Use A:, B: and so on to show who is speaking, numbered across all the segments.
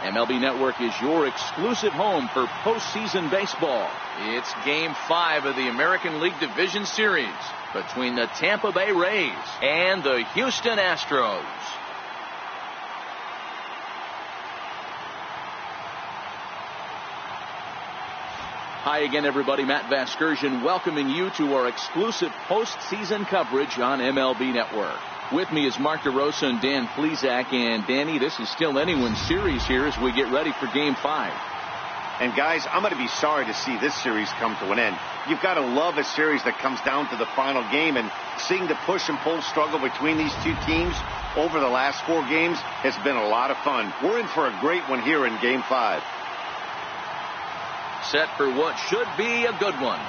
A: MLB Network is your exclusive home for postseason baseball. It's Game 5 of the American League Division Series between the Tampa Bay Rays and the Houston Astros. Hi again, everybody. Matt Vasgersian welcoming you to our exclusive postseason coverage on MLB Network. With me is Mark DeRosa and Dan Plesac. And Danny, this is still anyone's series here as we get ready for Game 5.
B: And guys, I'm going to be sorry to see this series come to an end. You've got to love a series that comes down to the final game, and seeing the push and pull struggle between these two teams over the last 4 games has been a lot of fun. We're in for a great one here in Game 5.
A: Set for what should be a good one.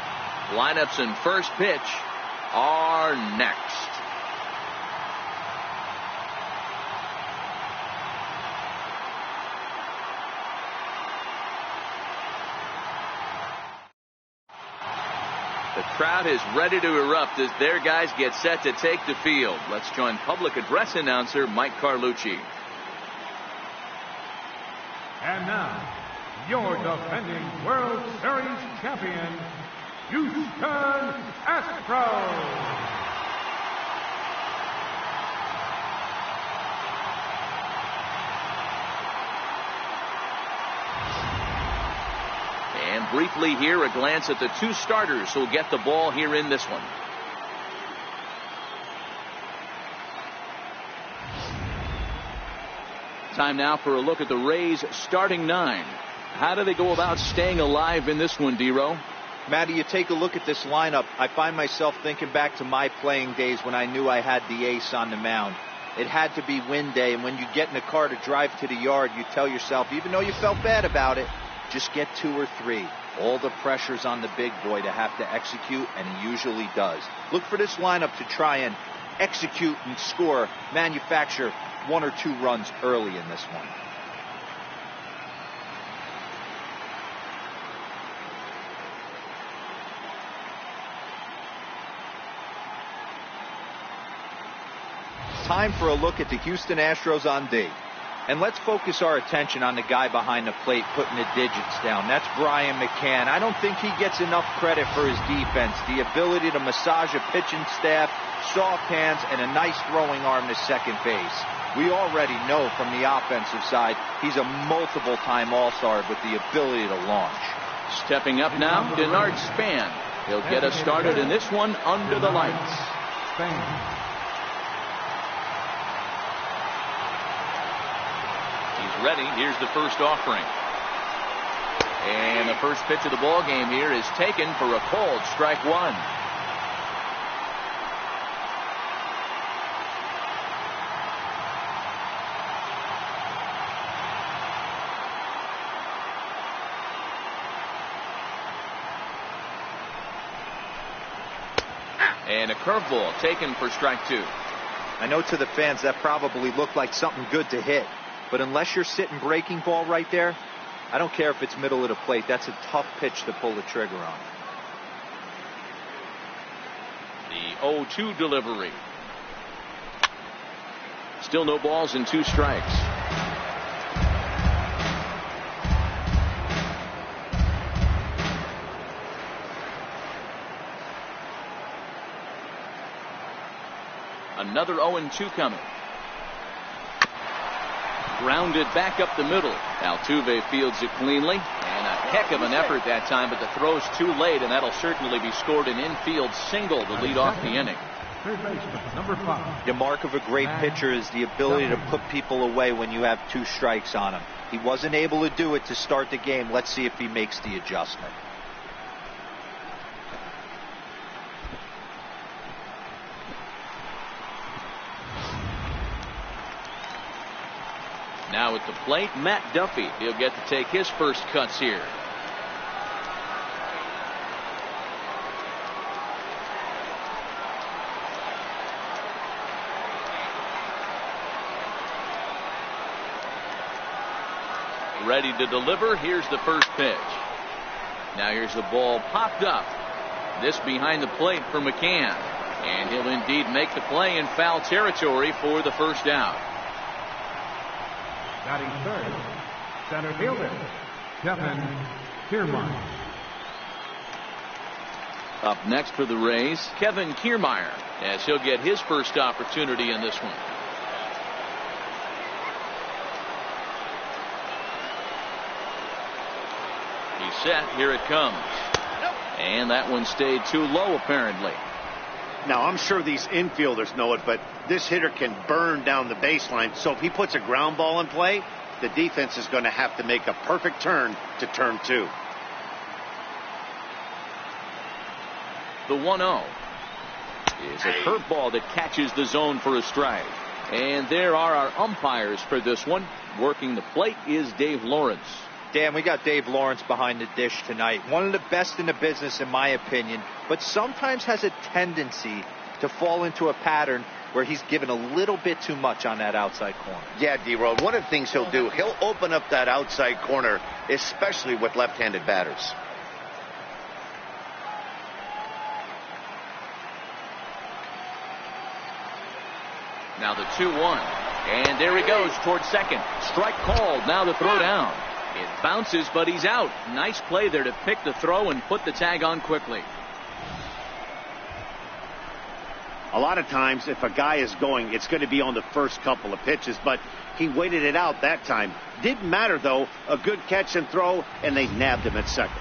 A: Lineups and first pitch are next. The crowd is ready to erupt as their guys get set to take the field. Let's join public address announcer Mike Carlucci.
C: And now, your defending World Series champion, Houston Astros.
A: And briefly here, a glance at the 2 starters who'll get the ball here in this one. Time now for a look at the Rays' starting 9. How do they go about staying alive in this one, D-Row?
D: Matty, you take a look at this lineup. I find myself thinking back to my playing days when I knew I had the ace on the mound. It had to be win day, and when you get in a car to drive to the yard, you tell yourself, even though you felt bad about it, just get 2 or 3. All the pressure's on the big boy to have to execute, and he usually does. Look for this lineup to try and execute and score, manufacture 1 or 2 runs early in this one. Time for a look at the Houston Astros on D. And let's focus our attention on the guy behind the plate putting the digits down. That's Brian McCann. I don't think he gets enough credit for his defense. The ability to massage a pitching staff, soft hands, and a nice throwing arm to second base. We already know from the offensive side, he's a multiple-time All-Star with the ability to launch.
A: Stepping up now, Denard Span. He'll get us started in this one under the lights.
C: Span.
A: Ready. Here's the first offering. And the first pitch of the ball game here is taken for a called strike 1. And a curveball taken for strike 2.
D: I know to the fans that probably looked like something good to hit. But unless you're sitting breaking ball right there, I don't care if it's middle of the plate. That's a tough pitch to pull the trigger on.
A: The 0-2 delivery. Still no balls and 2 strikes. Another 0-2 coming. Grounded back up the middle. Altuve fields it cleanly. And a heck of an effort that time, but the throw's too late, and that'll certainly be scored an infield single to lead off the inning.
C: Third baseman, number 5.
D: The mark of a great pitcher is the ability to put people away when you have 2 strikes on him. He wasn't able to do it to start the game. Let's see if he makes the adjustment.
A: Now at the plate, Matt Duffy. He'll get to take his first cuts here. Ready to deliver. Here's the first pitch. Now here's the ball popped up. This behind the plate for McCann. And he'll indeed make the play in foul territory for the first out.
C: Batting third, Center fielder, Kevin Kiermaier.
A: Up next for the Rays, Kevin Kiermaier, as he'll get his first opportunity in this one. He's set. Here it comes. And that one stayed too low, apparently.
B: Now, I'm sure these infielders know it, but this hitter can burn down the baseline. So if he puts a ground ball in play, the defense is going to have to make a perfect turn to turn two.
A: The 1-0 is a curveball that catches the zone for a strike. And there are our umpires for this one. Working the plate is Dave Lawrence.
D: Dan, we got Dave Lawrence behind the dish tonight. One of the best in the business, in my opinion, but sometimes has a tendency to fall into a pattern where he's given a little bit too much on that outside corner.
B: Yeah, D-Road, one of the things he'll do, he'll open up that outside corner, especially with left-handed batters.
A: Now the 2-1. And there he goes towards second. Strike called. Now the throw down. It bounces, but he's out. Nice play there to pick the throw and put the tag on quickly.
B: A lot of times, if a guy is going, it's going to be on the first couple of pitches, but he waited it out that time. Didn't matter, though. A good catch and throw, and they nabbed him at second.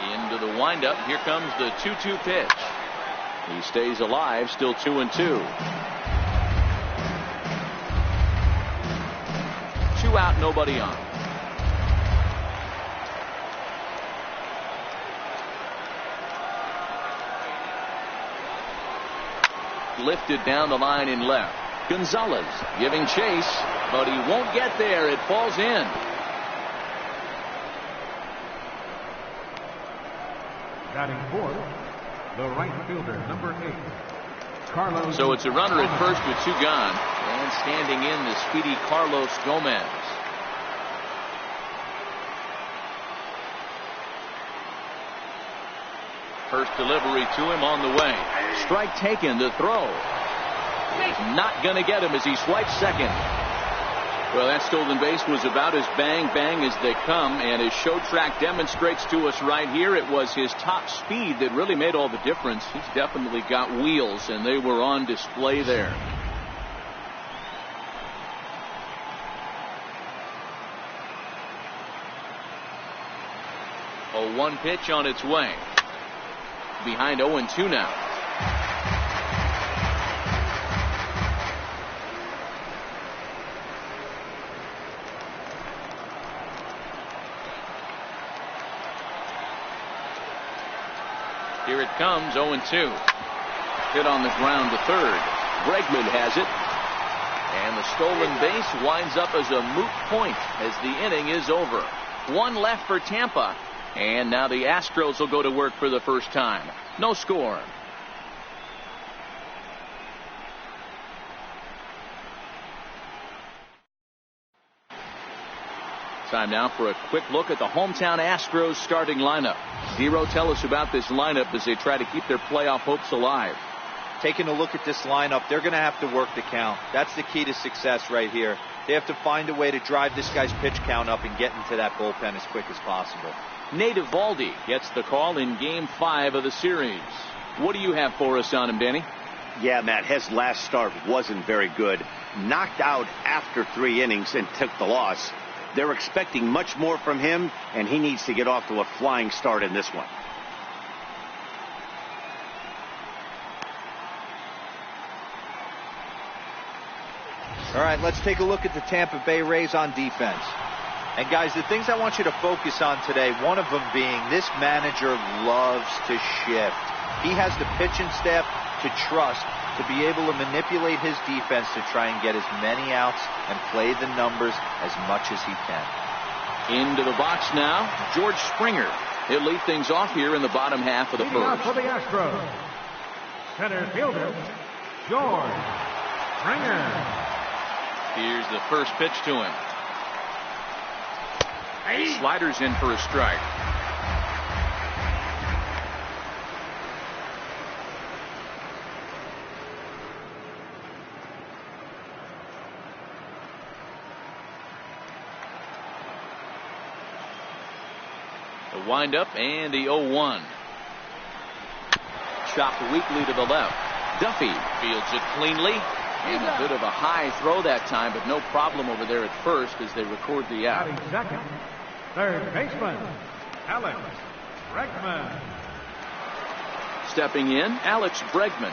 A: Into the windup. Here comes the 2-2 pitch. He stays alive, still 2-2. 2 out, nobody on. Lifted down the line in left. Gonzalez giving chase, but he won't get there. It falls in.
C: Batting fourth, the right fielder, number 8, Carlos.
A: So it's a runner at first with 2 gone. And standing in the speedy Carlos Gomez. First delivery to him on the way. Strike taken. The throw. He's not going to get him as he swipes second. Well, that stolen base was about as bang as they come, and his show track demonstrates to us right here it was his top speed that really made all the difference. He's definitely got wheels, and they were on display there. A 1 pitch on its way. Behind 0-2 now. Here it comes, 0-2. Hit on the ground to third. Bregman has it. And the stolen base winds up as a moot point as the inning is over. 1 left for Tampa. And now the Astros will go to work for the first time. No score. Time now for a quick look at the hometown Astros starting lineup. Zero, tell us about this lineup as they try to keep their playoff hopes alive.
D: Taking a look at this lineup, they're going to have to work the count. That's the key to success right here. They have to find a way to drive this guy's pitch count up and get into that bullpen as quick as possible.
A: Nate Eovaldi gets the call in Game 5 of the series. What do you have for us on him, Danny?
B: Yeah, Matt, his last start wasn't very good. Knocked out after 3 innings and took the loss. They're expecting much more from him, and he needs to get off to a flying start in this one.
D: All right, let's take a look at the Tampa Bay Rays on defense. And guys, the things I want you to focus on today, one of them being this manager loves to shift. He has the pitching staff to trust to be able to manipulate his defense to try and get as many outs and play the numbers as much as he can.
A: Into the box now, George Springer. He'll lead things off here in the bottom half of the
C: Leading off
A: first.
C: for the Astros, center fielder, George Springer.
A: Here's the first pitch to him. Sliders in for a strike. The windup and the 0-1. Chopped weakly to the left. Duffy fields it cleanly. And a bit of a high throw that time, but no problem over there at first as they record the out.
C: Batting second, third baseman, Alex Bregman.
A: Stepping in, Alex Bregman.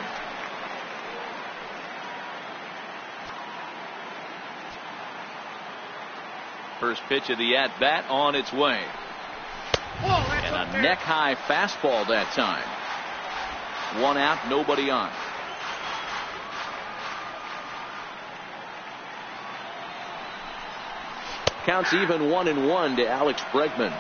A: First pitch of the at-bat on its way. And a neck-high fastball that time. 1 out, nobody on. Counts even 1-1 to Alex Bregman.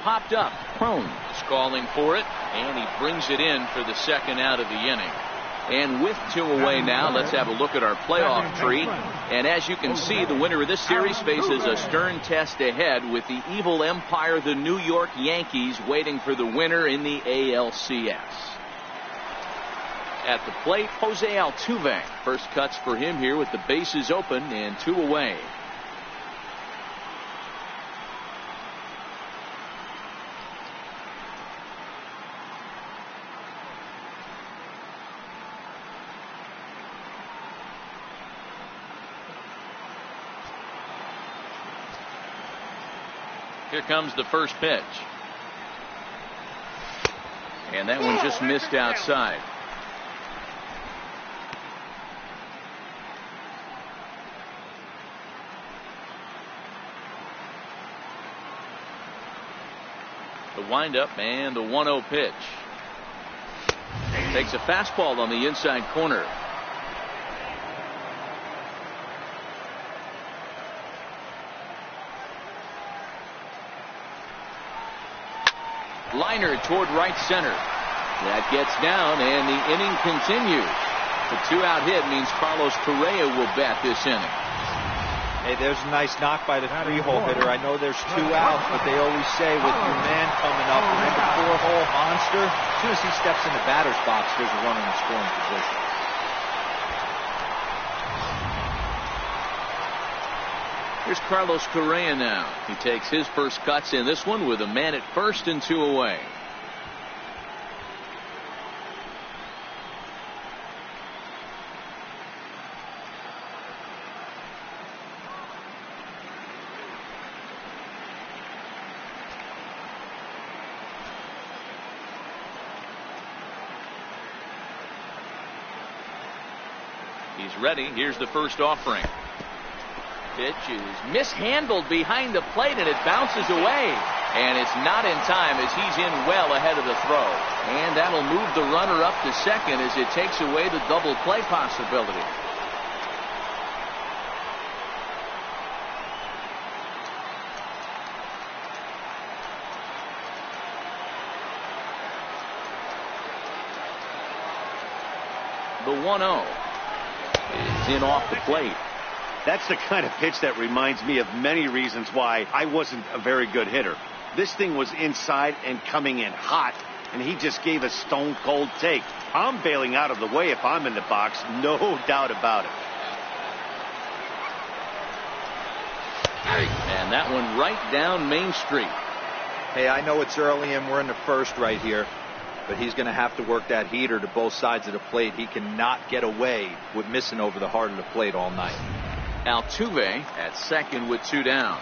A: Popped up. Crone is calling for it, and he brings it in for the second out of the inning. And with 2 away now, let's have a look at our playoff tree. And as you can see, the winner of this series faces a stern test ahead with the evil empire, the New York Yankees, waiting for the winner in the ALCS. At the plate, Jose Altuve. First cuts for him here with the bases open and 2 away. Here comes the first pitch. And that one just missed outside. The windup and the 1-0 pitch. Takes a fastball on the inside corner. Liner toward right center. That gets down, and the inning continues. The 2-out hit means Carlos Correa will bat this inning.
D: Hey, there's a nice knock by the 3-hole hitter. I know there's 2 outs, but they always say with your man coming up, remember 4-hole monster? As soon as he steps in the batter's box, there's a runner in scoring position.
A: Here's Carlos Correa now. He takes his first cuts in this one with a man at first and 2 away. He's ready. Here's the first offering. Pitch is mishandled behind the plate, and it bounces away. And it's not in time as he's in well ahead of the throw. And that'll move the runner up to second as it takes away the double play possibility. The 1-0 is in off the plate.
B: That's the kind of pitch that reminds me of many reasons why I wasn't a very good hitter. This thing was inside and coming in hot, and he just gave a stone-cold take. I'm bailing out of the way if I'm in the box, no doubt about it.
A: And that one right down Main Street.
D: Hey, I know it's early and we're in the first right here, but he's going to have to work that heater to both sides of the plate. He cannot get away with missing over the heart of the plate all night.
A: Altuve at second with 2 down.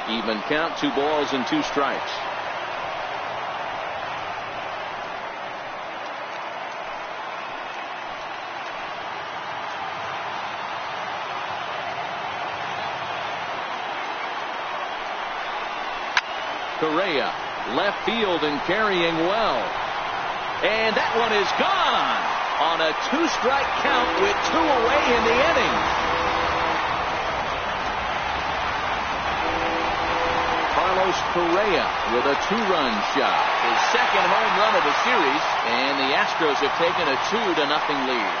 A: Even count, 2 balls and 2 strikes. Correa, left field and carrying well. And that one is gone on a 2-strike count with 2 away in the inning. Carlos Carlos Correa with a 2-run shot. His second home run of the series, and the Astros have taken a 2-0 lead.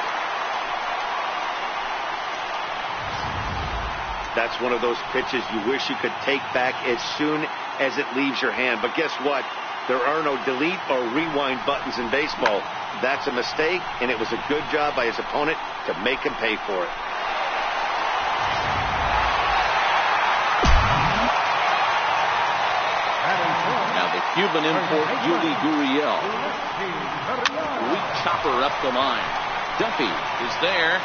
B: That's one of those pitches you wish you could take back as soon as it leaves your hand. But guess what? There are no delete or rewind buttons in baseball. That's a mistake, and it was a good job by his opponent to make him pay for it.
A: Now the Cuban import, Yuli Gurriel. Weak chopper up the line. Duffy is there.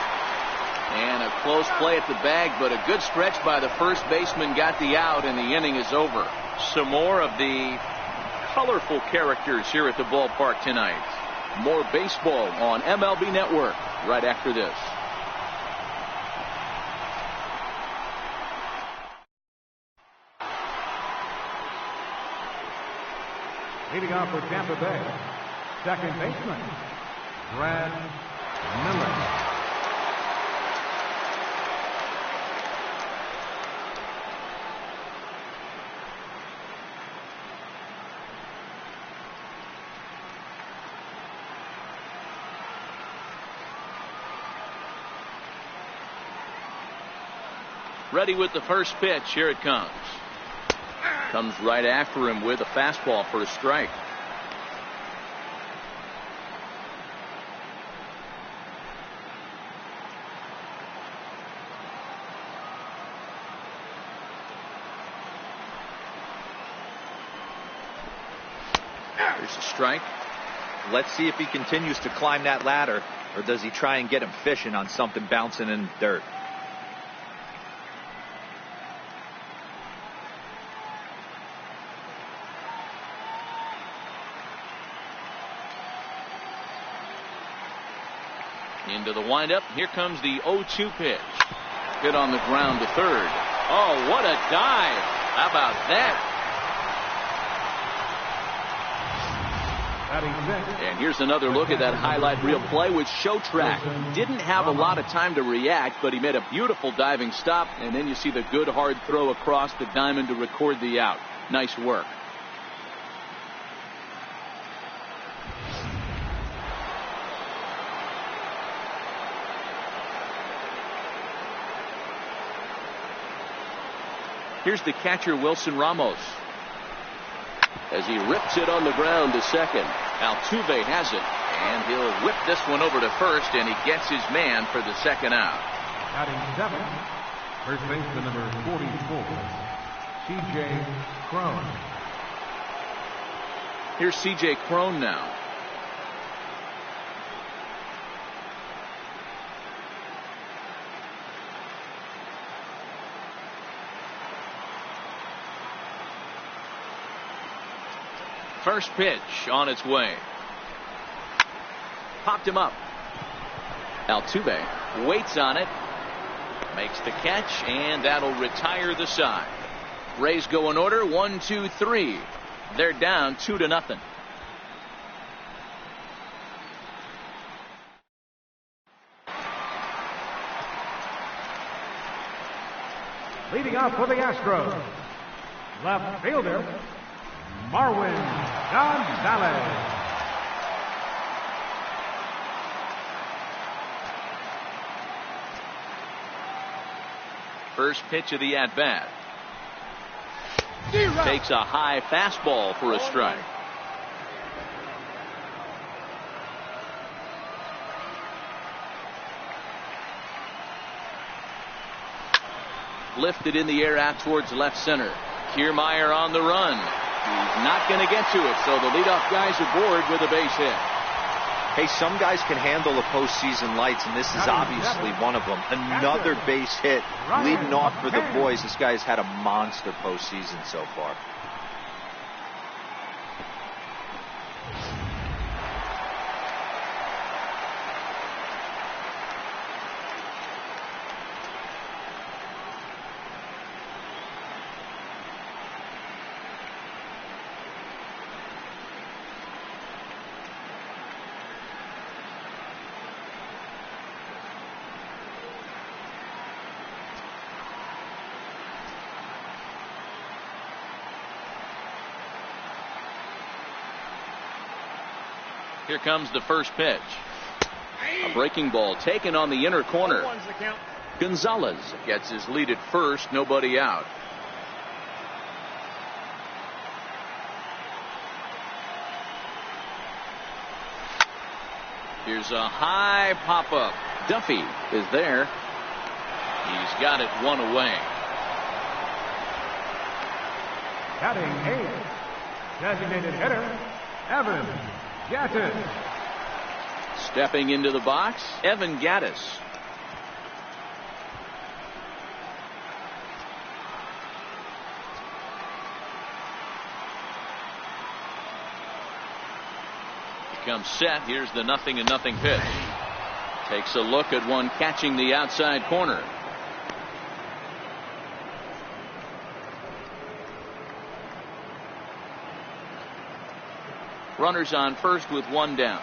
A: And a close play at the bag, but a good stretch by the first baseman got the out, and the inning is over. Some more of the colorful characters here at the ballpark tonight. More baseball on MLB Network right after this.
C: Leading off for Tampa Bay, second baseman, Brad Miller.
A: Ready with the first pitch. Here it comes. Comes right after him with a fastball for a strike. There's a strike.
D: Let's see if he continues to climb that ladder, or does he try and get him fishing on something bouncing in the dirt.
A: Into the windup. Here comes the 0-2 pitch. Hit on the ground to third. Oh, what a dive. How about that? And here's another look at that highlight reel play with Show Track. Didn't have a lot of time to react, but he made a beautiful diving stop, and then you see the good hard throw across the diamond to record the out. Nice work. Here's the catcher, Wilson Ramos, as he rips it on the ground to second. Altuve has it, and he'll whip this one over to first, and he gets his man for the second out.
C: Batting seventh, first baseman number 44, C.J. Cron.
A: Here's C.J. Cron now. First pitch on its way. Popped him up. Altuve waits on it. Makes the catch, and that'll retire the side. Rays go in order. 1, 2, 3. They're down 2-0.
C: Leading off for the Astros, left fielder, Marwin Gonzalez.
A: First pitch of the at-bat. Takes a high fastball for a strike. Lifted in the air out towards left center. Kiermaier on the run. He's not going to get to it, so the leadoff guy's aboard with a base hit.
D: Hey, some guys can handle the postseason lights, and this is obviously one of them. Another base hit leading off for the boys. This guy's had a monster postseason so far.
A: Here comes the first pitch. A breaking ball taken on the inner corner. Gonzalez gets his lead at first, nobody out. Here's a high pop-up. Duffy is there. He's got it one away.
C: Batting 8, designated hitter, Evan Gattis.
A: Stepping into the box, Evan Gattis. Comes set. Here's the 0-0 pitch. Takes a look at one catching the outside corner. Runners on first with one down.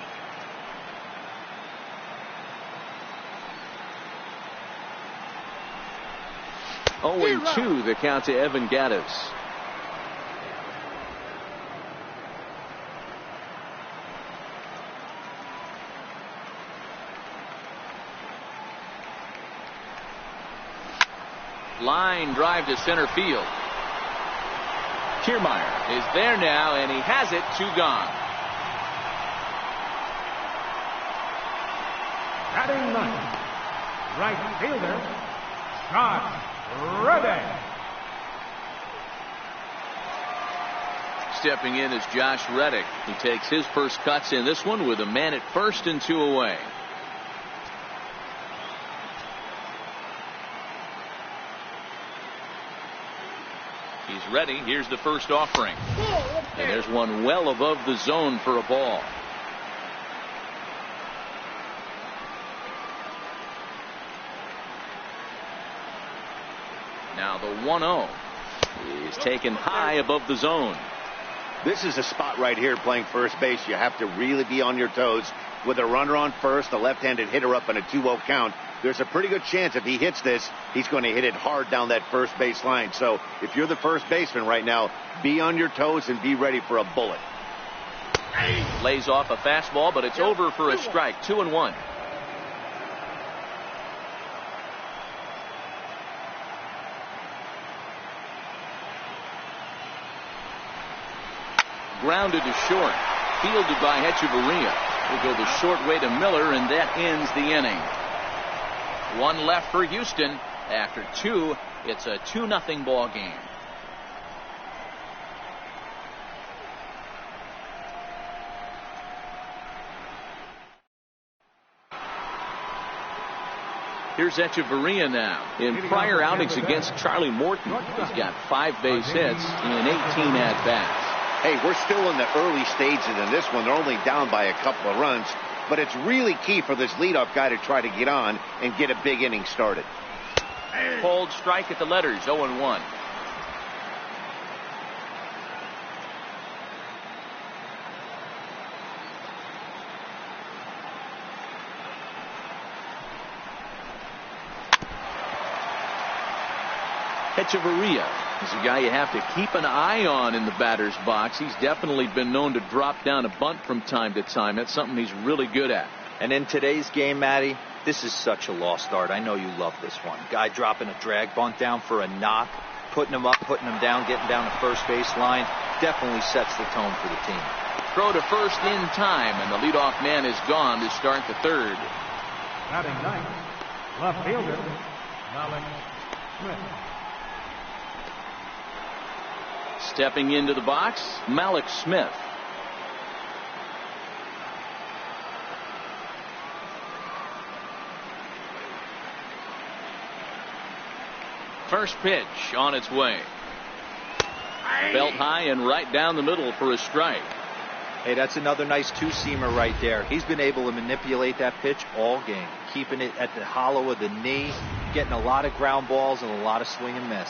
A: Oh, 0-2 the count to Evan Gattis. Line drive to center field. Kiermaier is there now, and he has it. 2 gone.
C: Batting 9th, right fielder, Josh Reddick.
A: Stepping in is Josh Reddick. He takes his first cuts in this one with a man at first and 2 away. He's ready. Here's the first offering. And there's one well above the zone for a ball. Now the 1-0 is taken high above the zone.
B: This is a spot right here playing first base. You have to really be on your toes. With a runner on first, a left-handed hitter up in a 2-0 count, there's a pretty good chance if he hits this, he's going to hit it hard down that first base line. So if you're the first baseman right now, be on your toes and be ready for a bullet.
A: Lays off a fastball, but it's over for a strike. 2-1. Grounded to short. Fielded by Hechavarria. Will go the short way to Miller, and that ends the inning. 1 left for Houston. After 2, it's a 2-0 ball game. Here's Hechavarria now. In prior outings against Charlie Morton, he's got 5 base hits in 18 at-bats.
B: Hey, we're still in the early stages in this one. They're only down by a couple of runs, but it's really key for this leadoff guy to try to get on and get a big inning started.
A: Cold strike at the letters, 0-1. Hechavarria is a guy you have to keep an eye on in the batter's box. He's definitely been known to drop down a bunt from time to time. That's something he's really good at.
D: And in today's game, Matty, this is such a lost art. I know you love this one. Guy dropping a drag bunt down for a knock, putting him up, putting him down, getting down the first base line. Definitely sets the tone for the team.
A: Throw to first in time, and the leadoff man is gone to start the 3rd.
C: Batting 9th, left fielder, Malik Smith.
A: Stepping into the box, Malik Smith. First pitch on its way. Belt high and right down the middle for a strike.
D: Hey, that's another nice 2-seamer right there. He's been able to manipulate that pitch all game, keeping it at the hollow of the knee, getting a lot of ground balls and a lot of swing and miss.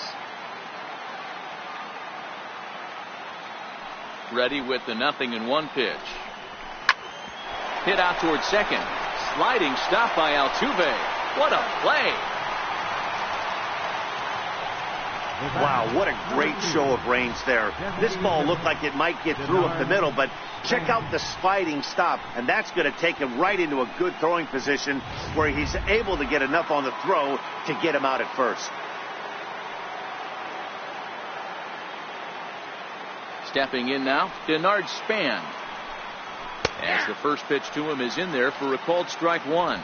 A: Ready with the 0-1 pitch. Hit out toward second. Sliding stop by Altuve. What a play.
B: Wow, what a great show of range there. This ball looked like it might get through up the middle, but check out the sliding stop, and that's going to take him right into a good throwing position where he's able to get enough on the throw to get him out at first.
A: Stepping in now, Denard Span. As the first pitch to him is in there for a called strike one.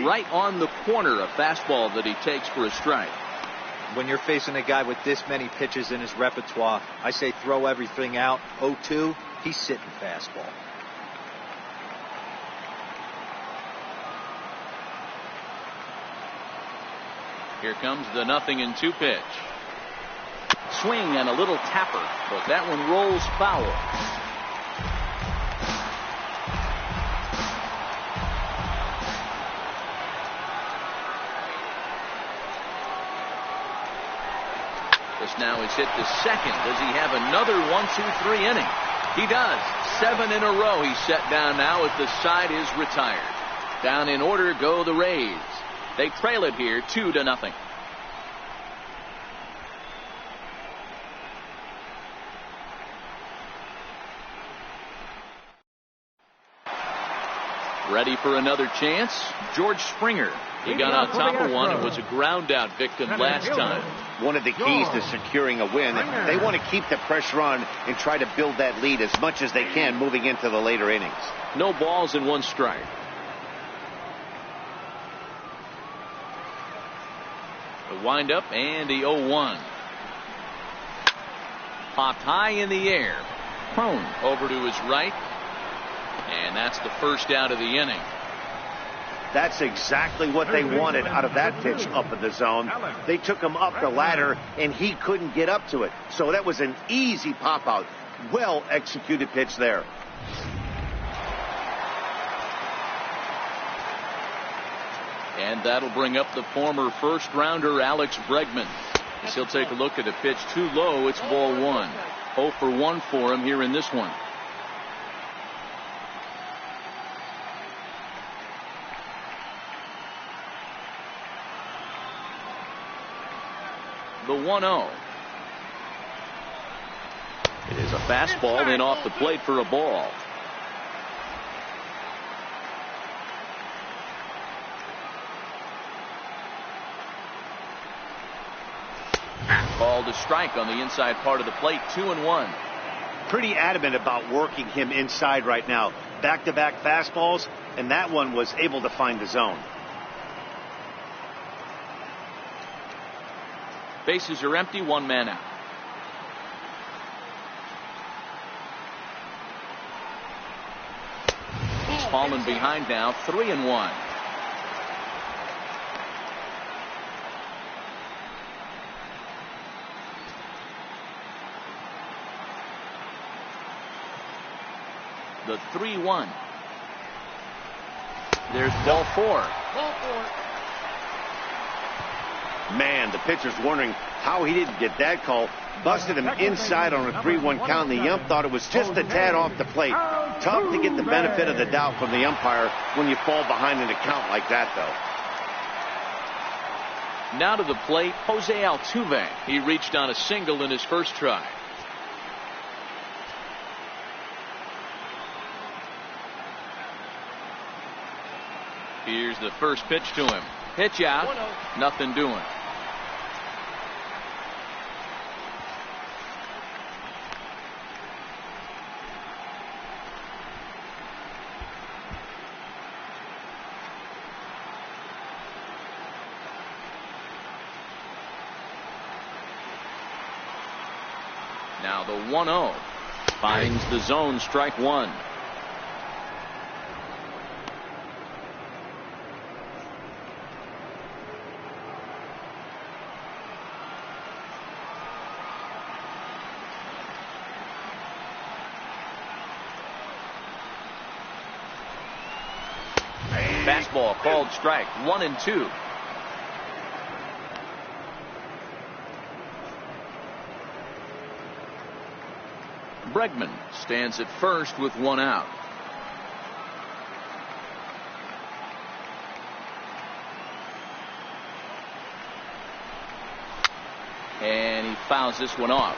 A: Right on the corner, a fastball that he takes for a strike.
D: When you're facing a guy with this many pitches in his repertoire, I say throw everything out. 0-2, he's sitting fastball.
A: Here comes the 0-2 pitch. Swing and a little tapper, but that one rolls foul. Now is hit to second. Does he have another 1-2-3 inning? He does. 7 in a row he's set down now as the side is retired. Down in order go the Rays. They trail it here 2-0. Ready for another chance? George Springer. He got on top of one and was a ground out victim last time.
B: One of the keys to securing a win, they want to keep the pressure on and try to build that lead as much as they can moving into the later innings.
A: No balls and 1 strike. The windup and the 0-1. Popped high in the air. Prone over to his right. And that's the first out of the inning.
B: That's exactly what they wanted out of that pitch up in the zone. They took him up the ladder, and he couldn't get up to it. So that was an easy pop-out. Well-executed pitch there.
A: And that'll bring up the former first-rounder Alex Bregman. As he'll take a look at a pitch too low, it's ball 1. 0 for 1 for him here in this one. The 1-0. It is a fastball in off the plate for a ball. Called a strike on the inside part of the plate. 2-1.
B: Pretty adamant about working him inside right now. Back-to-back fastballs, and that one was able to find the zone.
A: Bases are empty, 1 man out. He's fallen behind now, 3-1. The 3-1. There's ball 4.
B: Man, the pitcher's wondering how he didn't get that call. Busted him inside on a 3-1 count, and the ump thought it was just a tad off the plate. Tough to get the benefit of the doubt from the umpire when you fall behind in a count like that, though.
A: Now to the plate, Jose Altuve. He reached on a single in his first try. Here's the first pitch to him. Pitch out. Nothing doing. Now the 1-0 finds the zone, strike 1. Fastball called strike, 1-2. Bregman stands at first with one out. And he fouls this one off.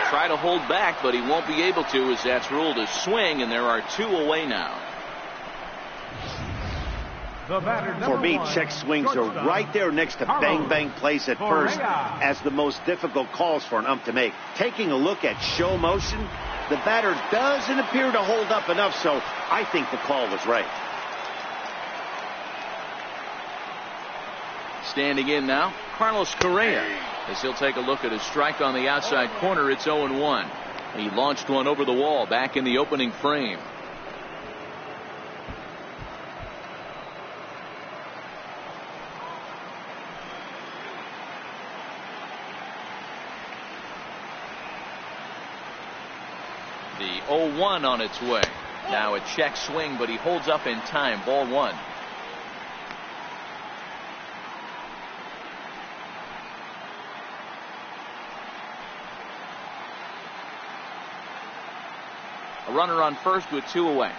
A: Try to hold back, but he won't be able to, as that's ruled a swing, and there are two away now.
B: For me, check swings are right there next to bang bang plays at first as the most difficult calls for an ump to make. Taking a look at show motion, the batter doesn't appear to hold up enough, so I think the call was right.
A: Standing in now, Carlos Correa, as he'll take a look at a strike on the outside corner. It's 0-1. He launched one over the wall back in the opening frame. The 0-1 on its way. Now a check swing, but he holds up in time. Ball one. A runner on first with two away.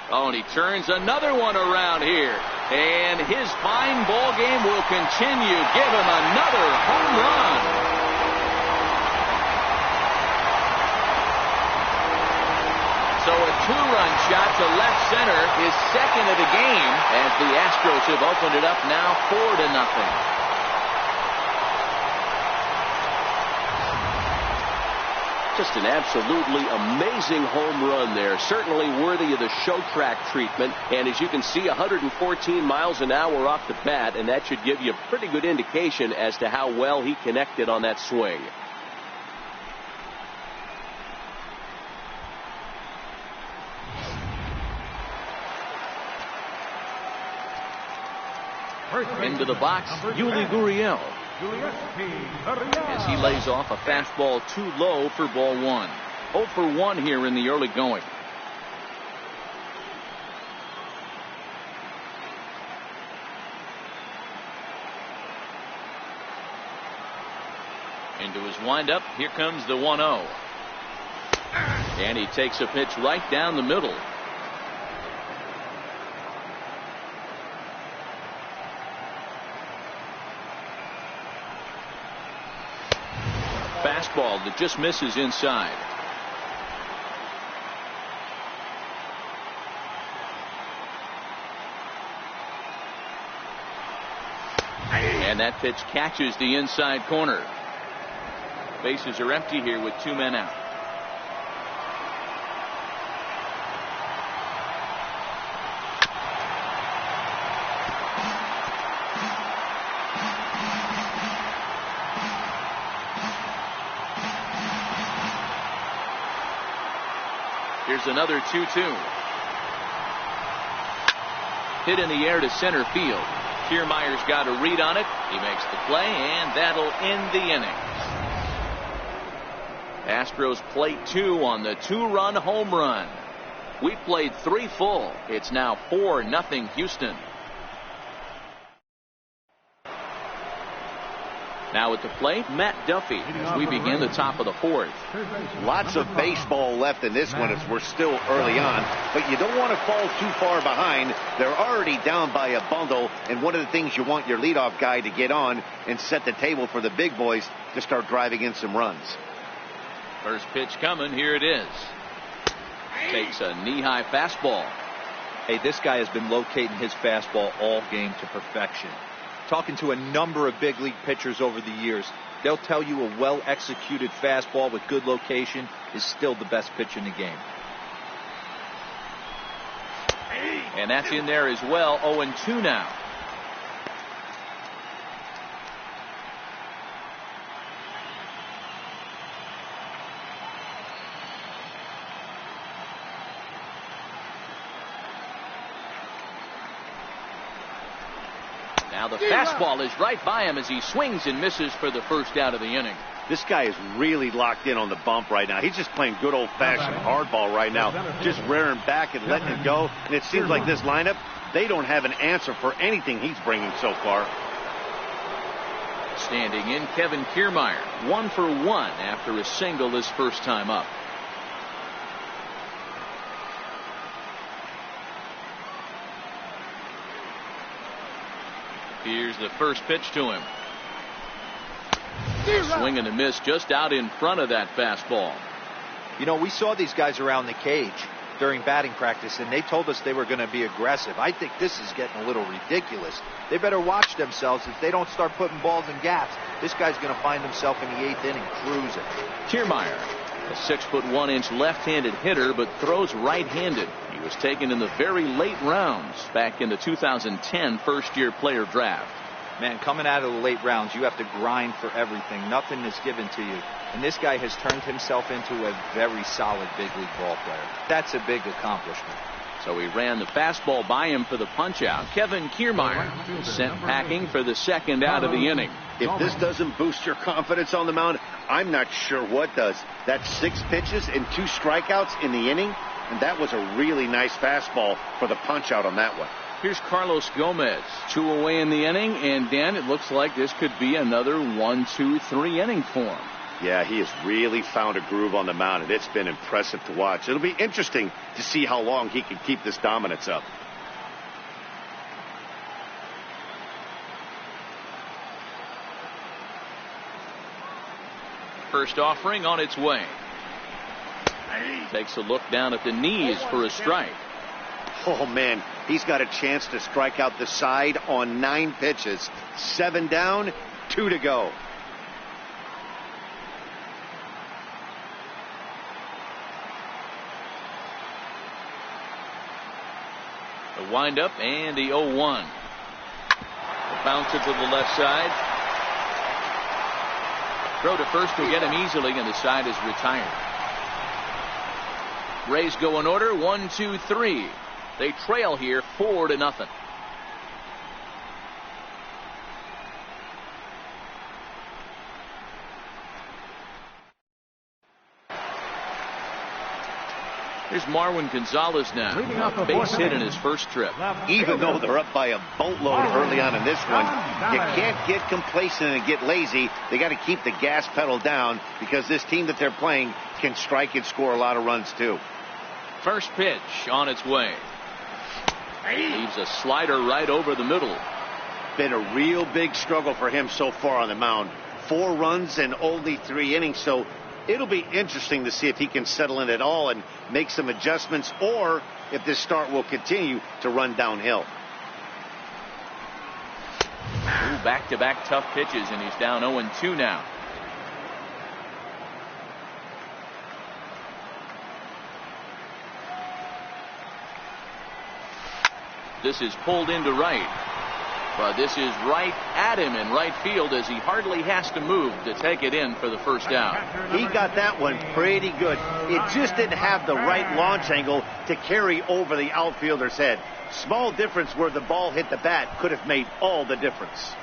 A: Oh, and he turns another one around here. And his fine ball game will continue. Give him another home run. So a two-run shot to left center, his second of the game, as the Astros have opened it up now 4-0.
E: Just an absolutely amazing home run there. Certainly worthy of the show track treatment. And as you can see, 114 miles an hour off the bat, and that should give you a pretty good indication as to how well he connected on that swing.
A: Into the box, Yuli Gurriel, as he lays off a fastball too low for ball one. 0 for 1 here in the early going. Into his windup, here comes the 1-0. And he takes a pitch right down the middle. Fastball that just misses inside. And that pitch catches the inside corner. Bases are empty here with 2 men out. Here's another 2-2. Hit in the air to center field. Kiermaier's got a read on it. He makes the play, and that'll end the inning. Astros plate 2 on the 2-run home run. We've played 3 full. It's now 4-0 Houston. Now at the plate, Matt Duffy, as we begin the top of the 4th.
B: Lots of baseball left in this one as we're still early on, but you don't want to fall too far behind. They're already down by a bundle, and one of the things you want your leadoff guy to get on and set the table for the big boys to start driving in some runs.
A: First pitch coming. Here it is. Takes a knee-high fastball.
D: Hey, this guy has been locating his fastball all game to perfection. Talking to a number of big league pitchers over the years, they'll tell you a well-executed fastball with good location is still the best pitch in the game.
A: And that's in there as well. 0-2 now. Now the fastball is right by him as he swings and misses for the first out of the inning.
B: This guy is really locked in on the bump right now. He's just playing good old-fashioned hardball right now, just rearing back and letting it go. And it seems like this lineup, they don't have an answer for anything he's bringing so far.
A: Standing in, Kevin Kiermaier, 1 for 1 after a single his first time up. Here's the first pitch to him. Swing and a miss just out in front of that fastball.
D: You know, we saw these guys around the cage during batting practice, and they told us they were going to be aggressive. I think this is getting a little ridiculous. They better watch themselves if they don't start putting balls in gaps. This guy's going to find himself in the 8th inning cruising.
A: Kiermaier, a 6'1" left-handed hitter, but throws right-handed. He was taken in the very late rounds back in the 2010 first-year player draft.
D: Man, coming out of the late rounds, you have to grind for everything. Nothing is given to you. And this guy has turned himself into a very solid big league ball player. That's a big accomplishment.
A: So he ran the fastball by him for the punch-out. Kevin Kiermaier sent packing for the second out of the inning.
B: If this doesn't boost your confidence on the mound, I'm not sure what does. That's 6 pitches and 2 strikeouts in the inning, and that was a really nice fastball for the punch-out on that one.
A: Here's Carlos Gomez, 2 away in the inning, and Dan, it looks like this could be another 1, 2, 3 inning for him.
B: Yeah, he has really found a groove on the mound, and it's been impressive to watch. It'll be interesting to see how long he can keep this dominance up.
A: First offering on its way. Takes a look down at the knees for a strike.
B: Oh, man, he's got a chance to strike out the side on 9 pitches. 7 down, 2 to go.
A: The windup and the 0-1. The bouncer to the left side. Throw to first will get him easily, and the side is retired. Rays go in order, 1, 2, 3. They trail here 4-0. Here's Marwin Gonzalez now. Base hit in his first trip.
B: Even though they're up by a boatload early on in this one, you can't get complacent and get lazy. They got to keep the gas pedal down because this team that they're playing can strike and score a lot of runs too.
A: First pitch on its way. Leaves a slider right over the middle.
B: Been a real big struggle for him so far on the mound. 4 runs in only 3 innings, so it'll be interesting to see if he can settle in at all and make some adjustments, or if this start will continue to run downhill.
A: Back-to-back tough pitches, and he's down 0-2 now. This is pulled into right. But this is right at him in right field as he hardly has to move to take it in for the first out.
B: He got that one pretty good. It just didn't have the right launch angle to carry over the outfielder's head. Small difference where the ball hit the bat could have made all the difference.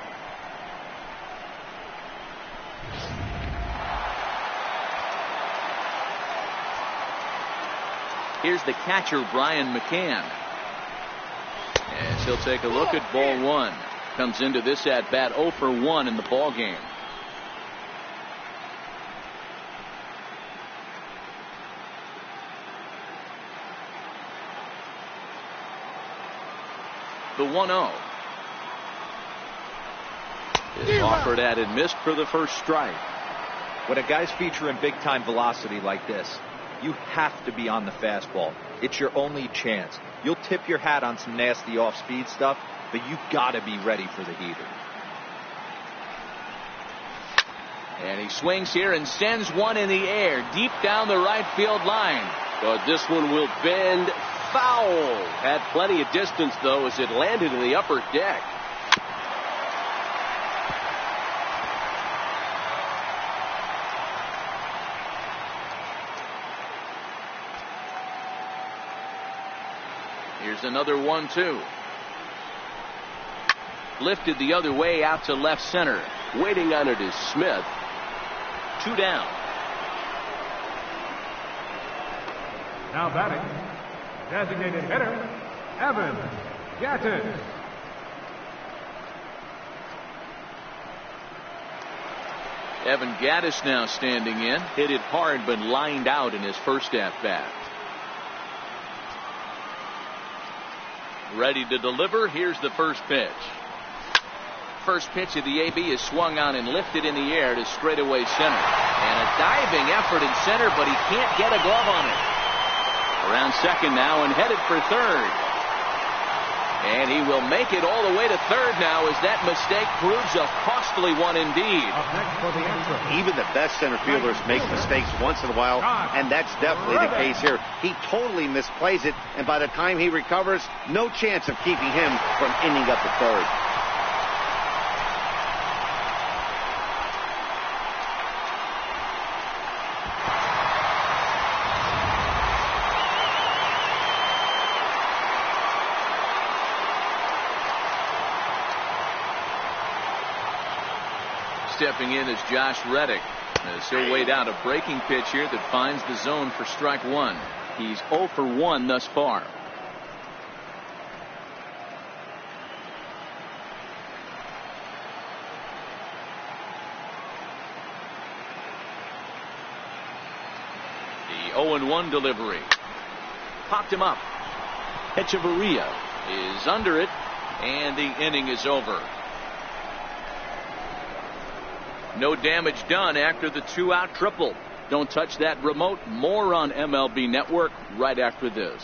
A: Here's the catcher, Brian McCann. As he'll take a look at ball 1. Comes into this at bat 0 for 1 in the ball game. The 1-0 is offered at and missed for the first strike.
D: When a guy's featuring big time velocity like this, you have to be on the fastball. It's your only chance. You'll tip your hat on some nasty off-speed stuff, but you gotta be ready for the heater.
A: And he swings here and sends one in the air deep down the right field line.
E: But this one will bend foul. Had plenty of distance, though, as it landed in the upper deck.
A: Here's another 1-2. Lifted the other way out to left center.
E: Waiting on it is Smith.
A: 2 down.
C: Now batting, designated hitter, Evan Gattis.
A: Evan Gattis now standing in. Hit it hard but lined out in his first at-bat. Ready to deliver. Here's the first pitch. First pitch of the AB is swung on and lifted in the air to straightaway center. And a diving effort in center, but he can't get a glove on it. Around second now and headed for third. And he will make it all the way to third now as that mistake proves a costly one indeed.
C: Up next for the Astros,
B: Even the best center fielders make mistakes once in a while, and that's definitely the case here. He totally misplays it, and by the time he recovers, no chance of keeping him from ending up at third.
A: Stepping in is Josh Reddick as he'll wait out a breaking pitch here that finds the zone for strike one. He's 0 for 1 thus far. The 0-1 delivery. Popped him up. Echeverria is under it, and the inning is over. No damage done after the 2-out triple. Don't touch that remote. More on MLB Network right after this.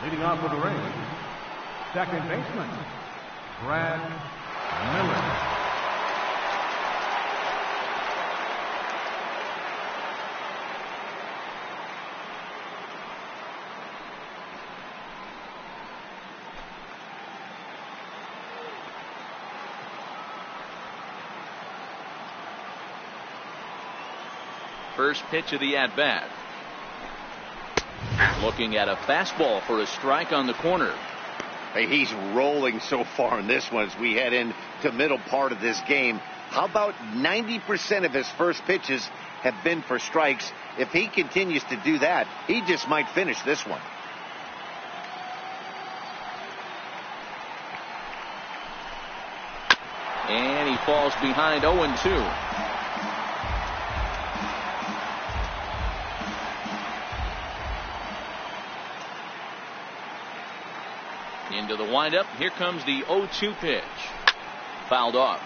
C: leading off for the Rays, second baseman, Brad Miller.
A: First pitch of the at-bat. Looking at a fastball for a strike on the corner.
B: Hey, he's rolling so far in this one as we head into the middle part of this game. How about 90% of his first pitches have been for strikes? If he continues to do that, he just might finish this one.
A: And he falls behind 0-2. Into the windup. Here comes the 0-2 pitch. Fouled off.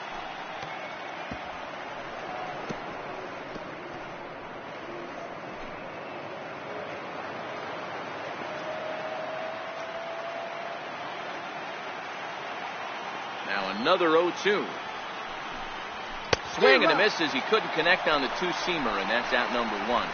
A: Now another 0-2. Swing and a miss as he couldn't connect on the two-seamer, and that's out number one.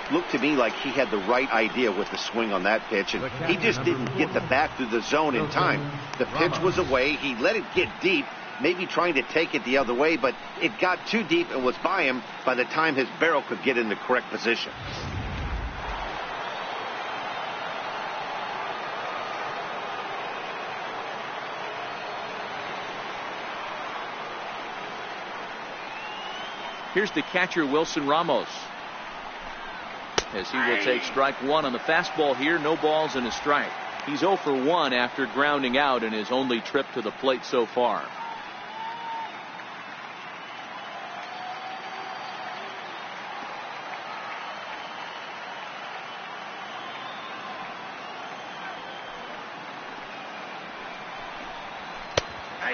B: Looked to me like he had the right idea with the swing on that pitch, and he just didn't get the bat through the zone in time. The pitch was away. He let it get deep, maybe trying to take it the other way, but it got too deep and was by him by the time his barrel could get in the correct position.
A: Here's the catcher, Wilson Ramos, as he will take strike one on the fastball here. No balls and a strike. He's 0 for 1 after grounding out in his only trip to the plate so far.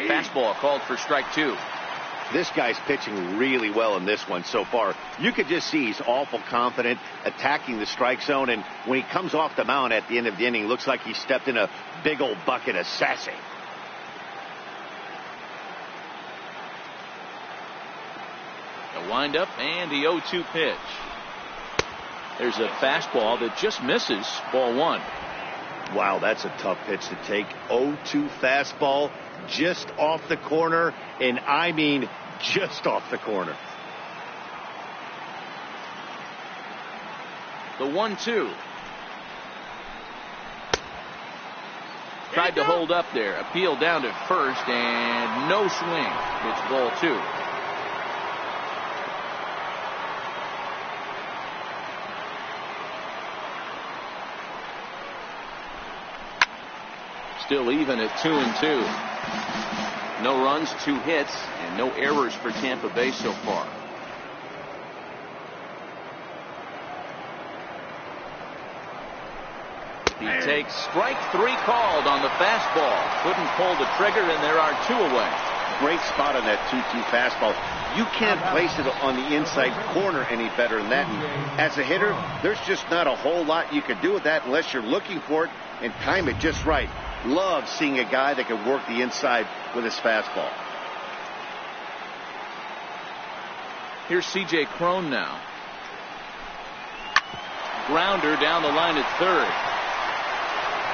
A: Fastball called for strike two.
B: This guy's pitching really well in this one so far. You could just see he's awful confident attacking the strike zone, and when he comes off the mound at the end of the inning, looks like he stepped in a big old bucket of sassy.
A: The windup and the 0-2 pitch. There's a fastball that just misses. Ball one.
B: Wow, that's a tough pitch to take. 0-2 fastball just off the corner, and I mean just off the corner.
A: The 1-2. Tried to hold up there. Appeal down to first and no swing. It's ball 2. Still even at 2-2. No runs, 2 hits, and no errors for Tampa Bay so far. He takes strike 3 called on the fastball. Couldn't pull the trigger, and there are 2 away.
B: Great spot on that 2-2 fastball. You can't place it on the inside corner any better than that. And as a hitter, there's just not a whole lot you can do with that unless you're looking for it and time it just right. Love seeing a guy that can work the inside with his fastball.
A: Here's C.J. Cron now. Grounder down the line at third.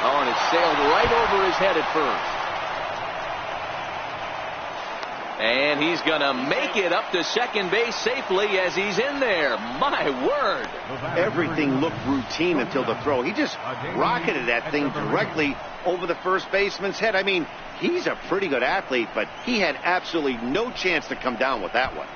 A: Oh, and it sailed right over his head at first. And he's going to make it up to second base safely as he's in there. My word.
B: Everything looked routine until the throw. He just rocketed that thing directly over the first baseman's head. I mean, he's a pretty good athlete, but he had absolutely no chance to come down with that one.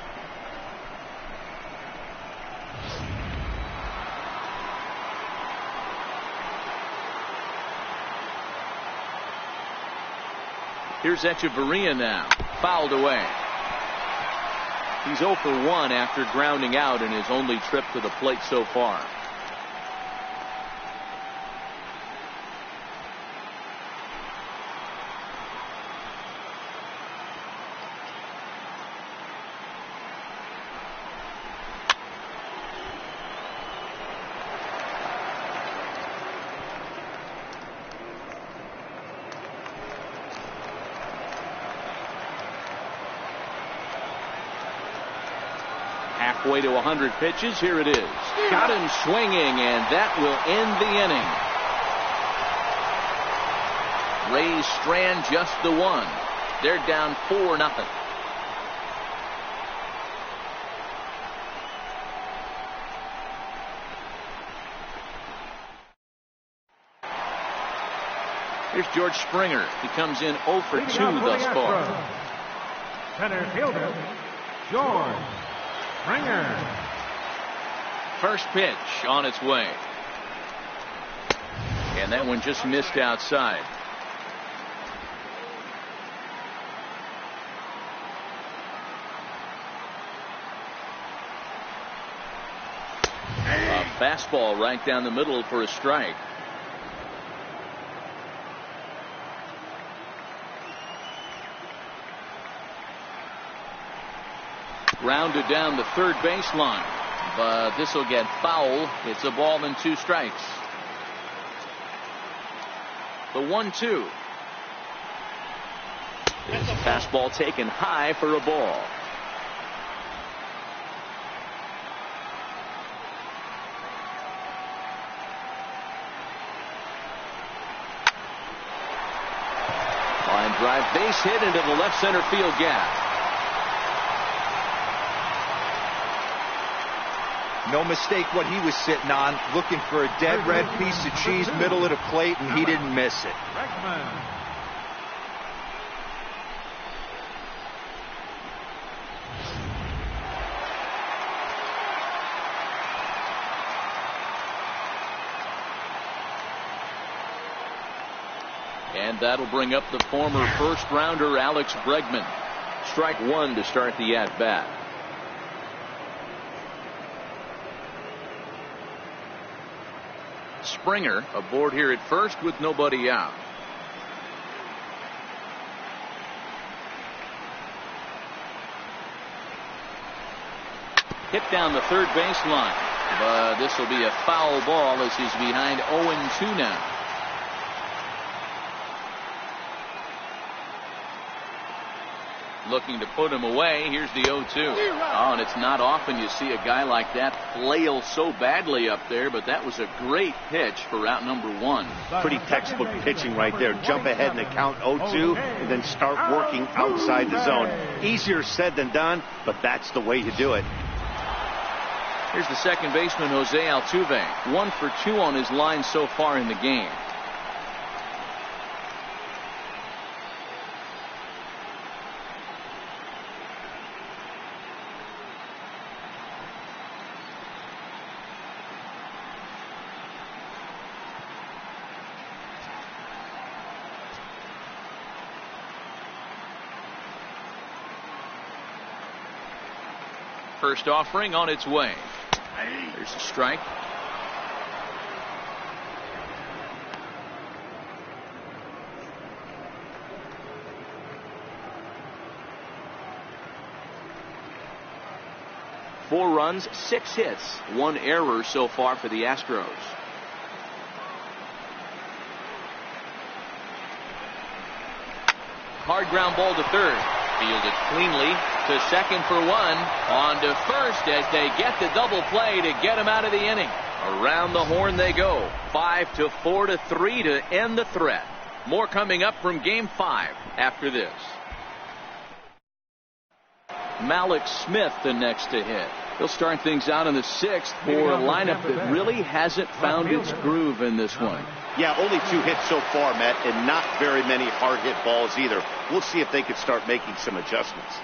A: Here's Echeverria now. Fouled away. He's 0 for 1 after grounding out in his only trip to the plate so far. Halfway to 100 pitches. Here it is. Got him swinging, and that will end the inning. Rays strand just the 1. They're down 4-0. Here's George Springer. He comes in 0 for 2 thus far.
C: Center fielder, George Springer.
A: First pitch on its way. And that one just missed outside. A fastball right down the middle for a strike. Grounded down the third baseline, but this will get foul. It's a ball and 2 strikes. The 1-2. There's a fastball taken high for a ball. Line drive, base hit into the left center field gap.
D: No mistake what he was sitting on, looking for a dead red piece of cheese middle of the plate, and he didn't miss it.
A: And that'll bring up the former first rounder Alex Bregman. Strike 1 to start the at bat. Springer aboard here at first with nobody out. Hit down the third baseline, but this will be a foul ball as he's behind 0-2 now. Looking to put him away. Here's the 0-2. Oh, and it's not often you see a guy like that flail so badly up there, but that was a great pitch for route number 1.
B: Pretty textbook pitching right there. Jump ahead in the count 0-2 and then start working outside the zone. Easier said than done, but that's the way to do it.
A: Here's the second baseman, Jose Altuve. 1 for 2 on his line so far in the game. First offering on its way. There's a strike. Four runs, 6 hits, 1 error so far for the Astros. Hard ground ball to third. Fielded cleanly to second for 1. On to first as they get the double play to get him out of the inning. Around the horn they go. 5-4 to 3 to end the threat. More coming up from Game 5 after this. Malik Smith the next to hit. He'll start things out in the 6th for a lineup that really hasn't found its groove in this one.
B: Yeah, only 2 hits so far, Matt, and not very many hard hit balls either. We'll see if they can start making some adjustments.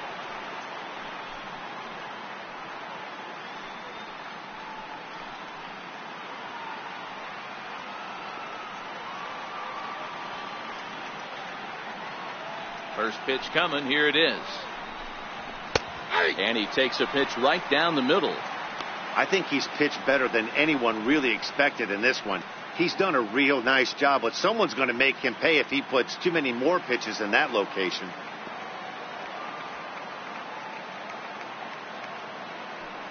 A: First pitch coming. Here it is. And he takes a pitch right down the middle.
B: I think he's pitched better than anyone really expected in this one. He's done a real nice job, but someone's going to make him pay if he puts too many more pitches in that location.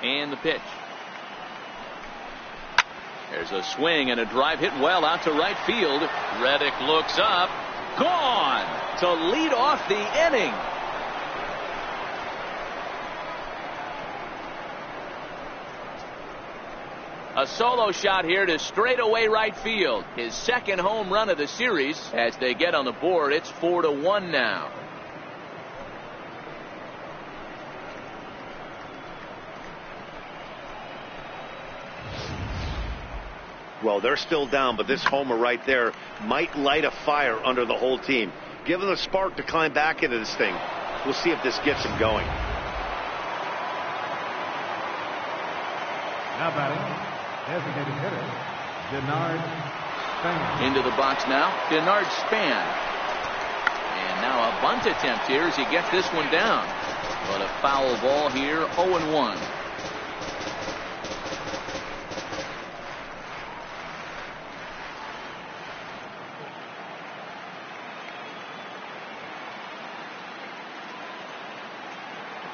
A: And the pitch. There's a swing and a drive hit well out to right field. Reddick looks up. Gone to lead off the inning. A solo shot here to straightaway right field. His second home run of the series. As they get on the board, it's 4-1 now.
B: Well, they're still down, but this homer right there might light a fire under the whole team. Give them a spark to climb back into this thing. We'll see if this gets them going.
C: Now batting, designated hitter, Denard Span.
A: Into the box now, Denard Span. And now a bunt attempt here as he gets this one down. But a foul ball here, 0-1.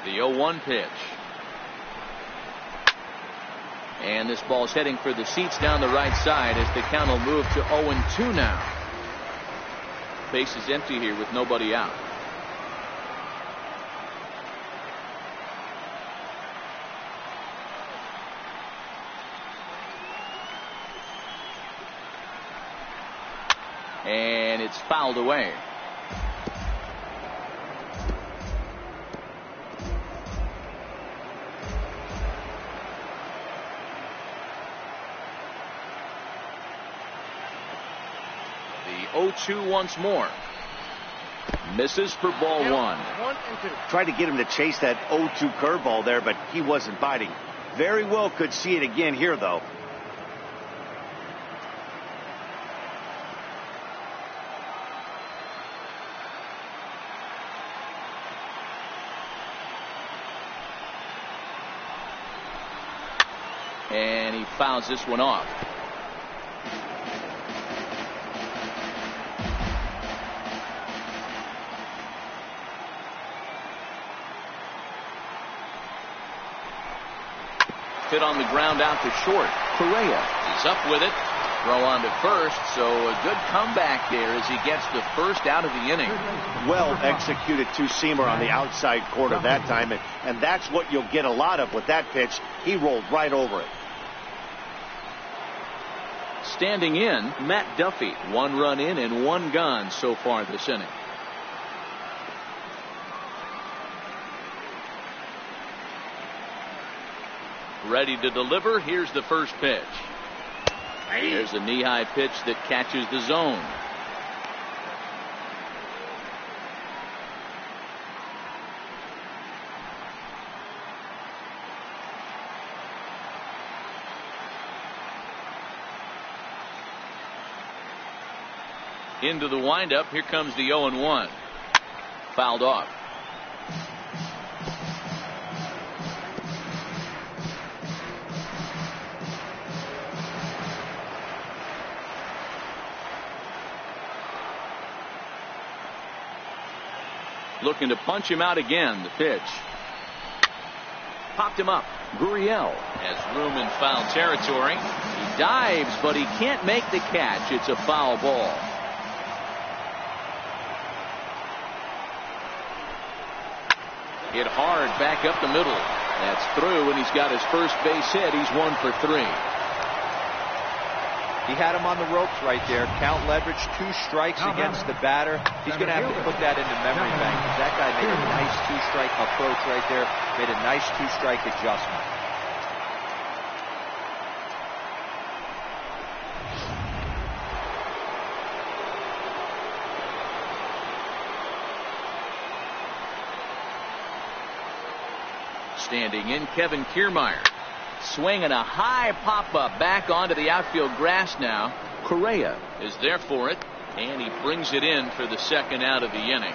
A: The 0-1 pitch. And this ball's heading for the seats down the right side as the count will move to 0-2 now. Base is empty here with nobody out. And it's fouled away. The 0-2 once more. Misses for ball 1.
B: 1 and 2. Tried to get him to chase that 0-2 curveball there, but he wasn't biting. Very well could see it again here, though.
A: And he fouls this one off. Hit on the ground out to short. Correa is up with it. Throw on to first, so a good comeback there as he gets the first out of the inning.
B: Well executed two-seamer on the outside corner that time, and that's what you'll get a lot of with that pitch. He rolled right over it.
A: Standing in, Matt Duffy. 1 run in and 1 gone so far this inning. Ready to deliver. Here's the first pitch. There's a knee-high pitch that catches the zone. Into the windup. Here comes the 0-1. Fouled off. Looking to punch him out again. The pitch. Popped him up. Gurriel has room in foul territory. He dives, but he can't make the catch. It's a foul ball. Hit hard back up the middle. That's through, and he's got his first base hit. He's 1 for 3.
D: He had him on the ropes right there. Count leverage, 2 strikes against the batter. He's going to have to put that into memory bank. That guy made a nice 2-strike approach right there. Made a nice 2-strike adjustment.
A: Standing in, Kevin Kiermaier. Swinging a high pop-up back onto the outfield grass now. Correa is there for it, and he brings it in for the second out of the inning.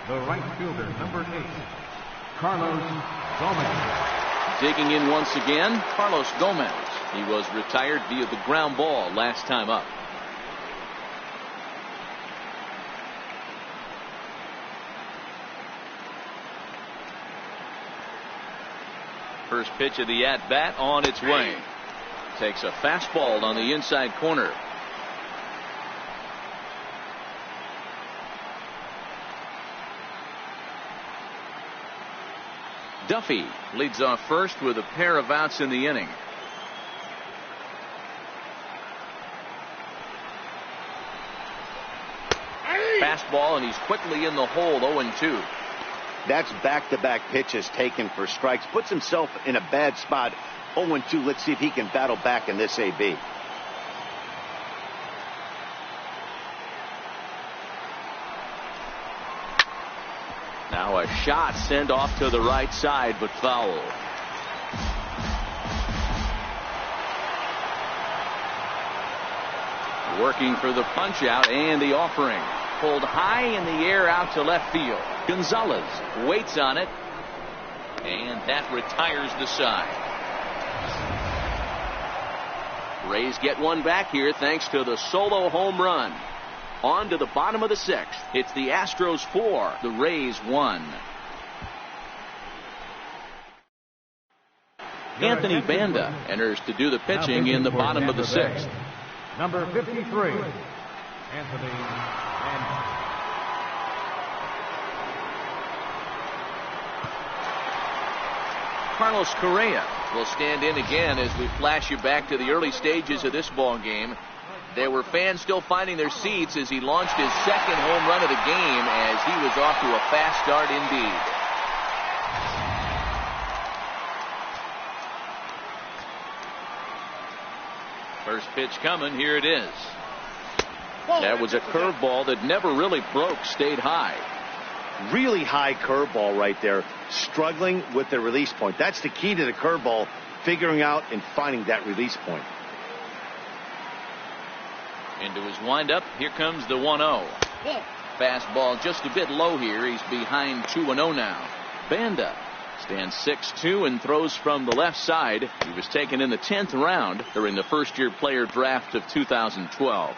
C: The right fielder, number 8, Carlos Gomez.
A: Digging in once again, Carlos Gomez. He was retired via the ground ball last time up. First pitch of the at-bat on its way. Takes a fastball on the inside corner. Duffy leads off first with a pair of outs in the inning. Fastball, and he's quickly in the hole. 0-2.
B: That's back-to-back pitches taken for strikes. Puts himself in a bad spot. 0-2. Let's see if he can battle back in this AB.
A: Now a shot sent off to the right side, but foul. Working for the punch out, and the offering. Pulled high in the air out to left field. Gonzalez waits on it, and that retires the side. Rays get one back here thanks to the solo home run. On to the bottom of the 6th. It's the Astros 4, the Rays 1. Anthony Banda enters to do the pitching in the bottom of the 6th.
C: Number 53, Anthony Banda.
A: Carlos Correa will stand in again as we flash you back to the early stages of this ball game. There were fans still finding their seats as he launched his second home run of the game as he was off to a fast start indeed. First pitch coming. Here it is. That was a curveball that never really broke, stayed high.
B: Really high curveball right there. Struggling with the release point. That's the key to the curveball, figuring out and finding that release point.
A: Into his windup. Here comes the 1-0. Fastball just a bit low here. He's behind 2-0 now. Banda stands 6'2" and throws from the left side. He was taken in the 10th round during the first-year player draft of 2012.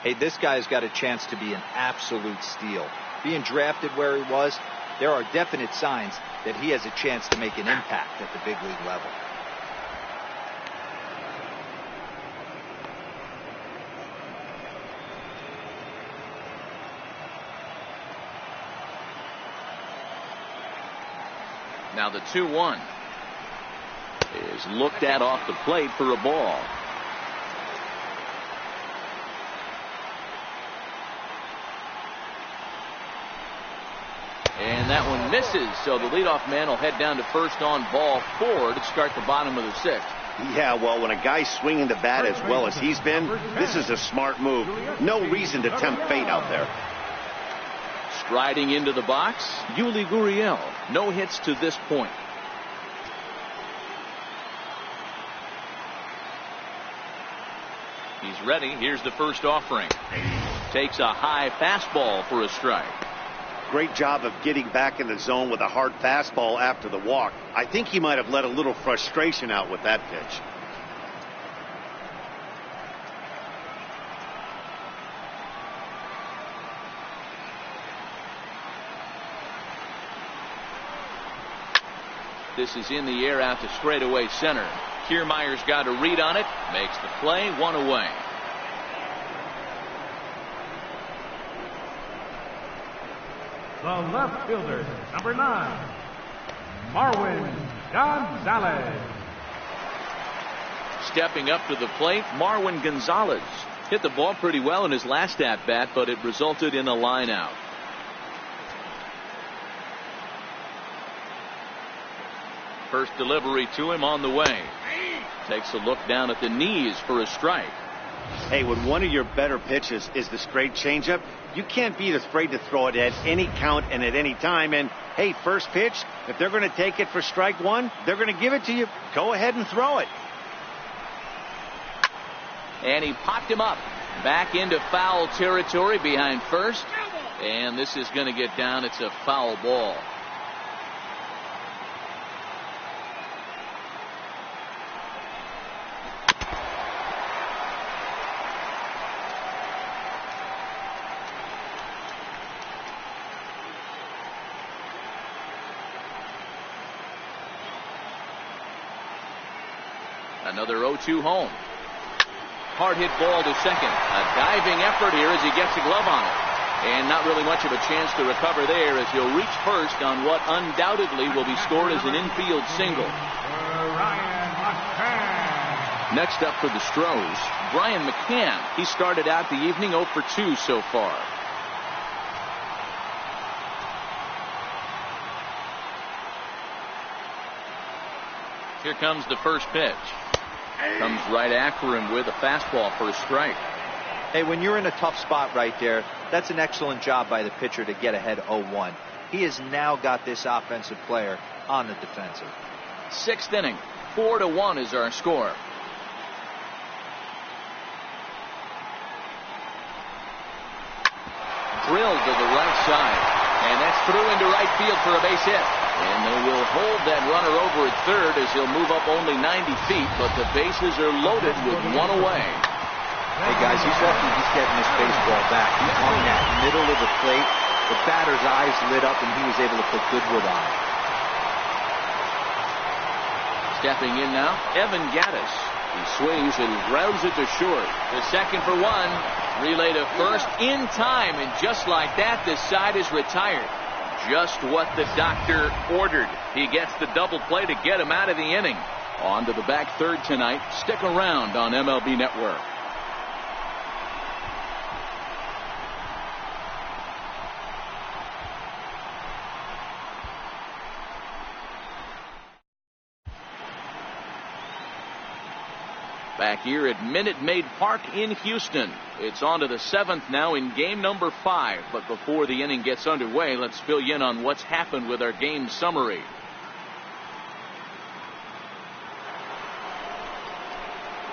D: Hey, this guy's got a chance to be an absolute steal. Being drafted where he was, there are definite signs that he has a chance to make an impact at the big league level.
A: Now the 2-1 is looked at off the plate for a ball. And that one misses. So the leadoff man will head down to first on ball 4 to start the bottom of the 6th.
B: Yeah, well, when a guy's swinging the bat as well as he's been, this is a smart move. No reason to tempt fate out there.
A: Striding into the box, Yuli Gurriel. No hits to this point. He's ready. Here's the first offering. Takes a high fastball for a strike.
B: Great job of getting back in the zone with a hard fastball after the walk. I think he might have let a little frustration out with that pitch.
A: This is in the air out to straightaway center. Kiermaier's got a read on it. Makes the play. 1 away.
C: The left fielder, number 9, Marwin Gonzalez.
A: Stepping up to the plate, Marwin Gonzalez. Hit the ball pretty well in his last at-bat, but it resulted in a line out. First delivery to him on the way. Takes a look down at the knees for a strike.
B: Hey, when one of your better pitches is the straight changeup, you can't be afraid to throw it at any count and at any time. And, hey, first pitch, if they're going to take it for strike 1, they're going to give it to you. Go ahead and throw it.
A: And he popped him up. Back into foul territory behind first. And this is going to get down. It's a foul ball. Another 0-2 home. Hard hit ball to second. A diving effort here as he gets a glove on it. And not really much of a chance to recover there as he'll reach first on what undoubtedly will be scored as an infield single. Next up for the Stros, Brian McCann. He started out the evening 0 for 2 so far. Here comes the first pitch. Comes right after him with a fastball for a strike.
D: Hey, when you're in a tough spot right there, that's an excellent job by the pitcher to get ahead 0-1. He has now got this offensive player on the defensive.
A: 6th inning, 4-1 is our score. Drilled to the right side, and that's through into right field for a base hit. And they will hold that runner over at third as he'll move up only 90 feet, but the bases are loaded with 1 away.
D: Hey guys, he's lucky he's getting this baseball back. He's on that middle of the plate. The batter's eyes lit up and he was able to put good wood on it.
A: Stepping in now, Evan Gattis. He swings and grounds it to short. The second for 1. Relay to first in time, and just like that, this side is retired. Just what the doctor ordered. He gets the double play to get him out of the inning. On to the back third tonight. Stick around on MLB Network. Back here at Minute Maid Park in Houston. It's on to the 7th now in game number 5. But before the inning gets underway, let's fill you in on what's happened with our game summary.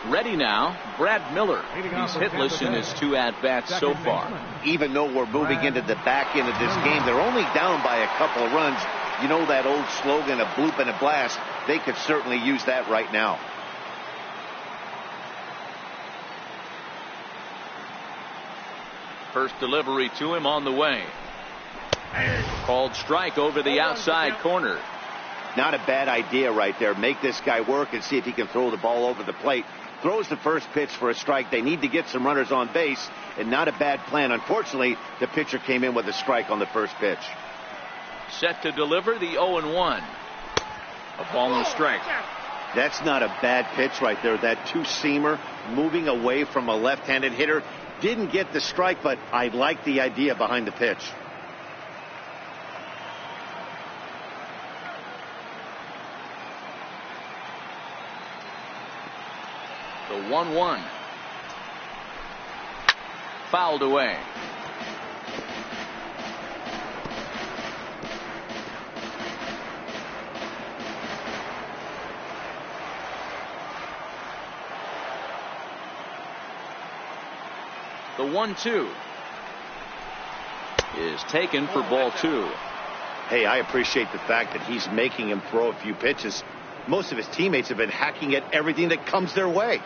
A: Ready now, Brad Miller. He's hitless in his 2 at-bats so far.
B: Even though we're moving into the back end of this game, they're only down by a couple of runs. You know that old slogan, a bloop and a blast. They could certainly use that right now.
A: First delivery to him on the way. Called strike over the outside corner.
B: Not a bad idea right there. Make this guy work and see if he can throw the ball over the plate. Throws the first pitch for a strike. They need to get some runners on base, and not a bad plan. Unfortunately, the pitcher came in with a strike on the first pitch.
A: Set to deliver the 0-1. A ball and a strike.
B: That's not a bad pitch right there. That two-seamer moving away from a left-handed hitter. Didn't get the strike, but I like the idea behind the pitch.
A: The 1-1. Fouled away. The 1-2 is taken for ball 2.
B: Hey, I appreciate the fact that he's making him throw a few pitches. Most of his teammates have been hacking at everything that comes their way.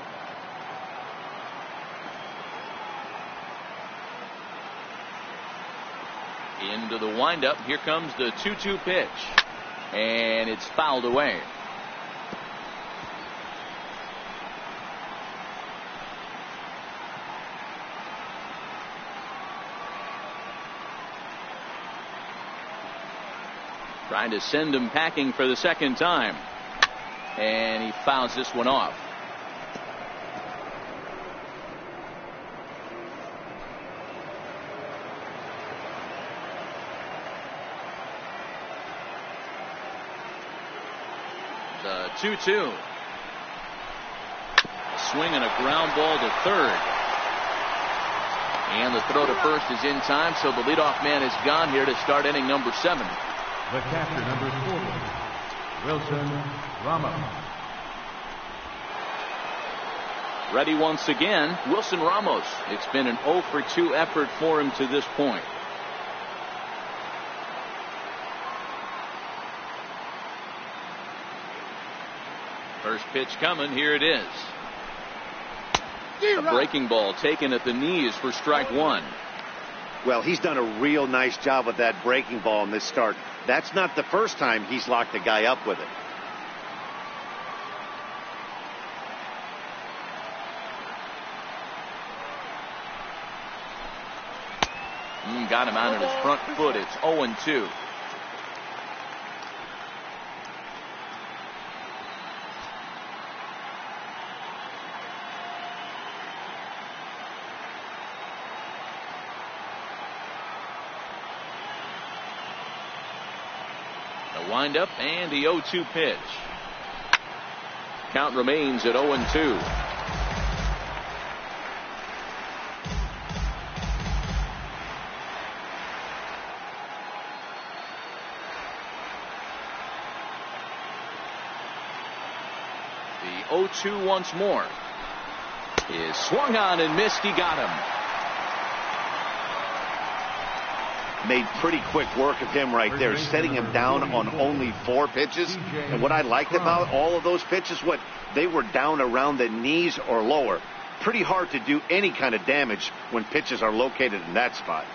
A: Into the windup. Here comes the 2-2 pitch. And it's fouled away. Trying to send him packing for the second time. And he fouls this one off. The 2-2. A swing and a ground ball to third. And the throw to first is in time, so the leadoff man is gone here to start inning number 7.
C: The catcher, number 40, Wilson Ramos.
A: Ready once again, Wilson Ramos. It's been an 0 for 2 effort for him to this point. First pitch coming. Here it is. A breaking ball taken at the knees for strike 1.
B: Well, he's done a real nice job with that breaking ball in this start. That's not the first time he's locked a guy up with it.
A: Got him out on his front foot. It's 0-2. The windup and the 0-2 pitch. Count remains at 0-2. The 0-2 once more is swung on and missed. He got him.
B: Made pretty quick work of him right there, setting him down on only 4 pitches. And what I liked about all of those pitches, they were down around the knees or lower. Pretty hard to do any kind of damage when pitches are located in that spot.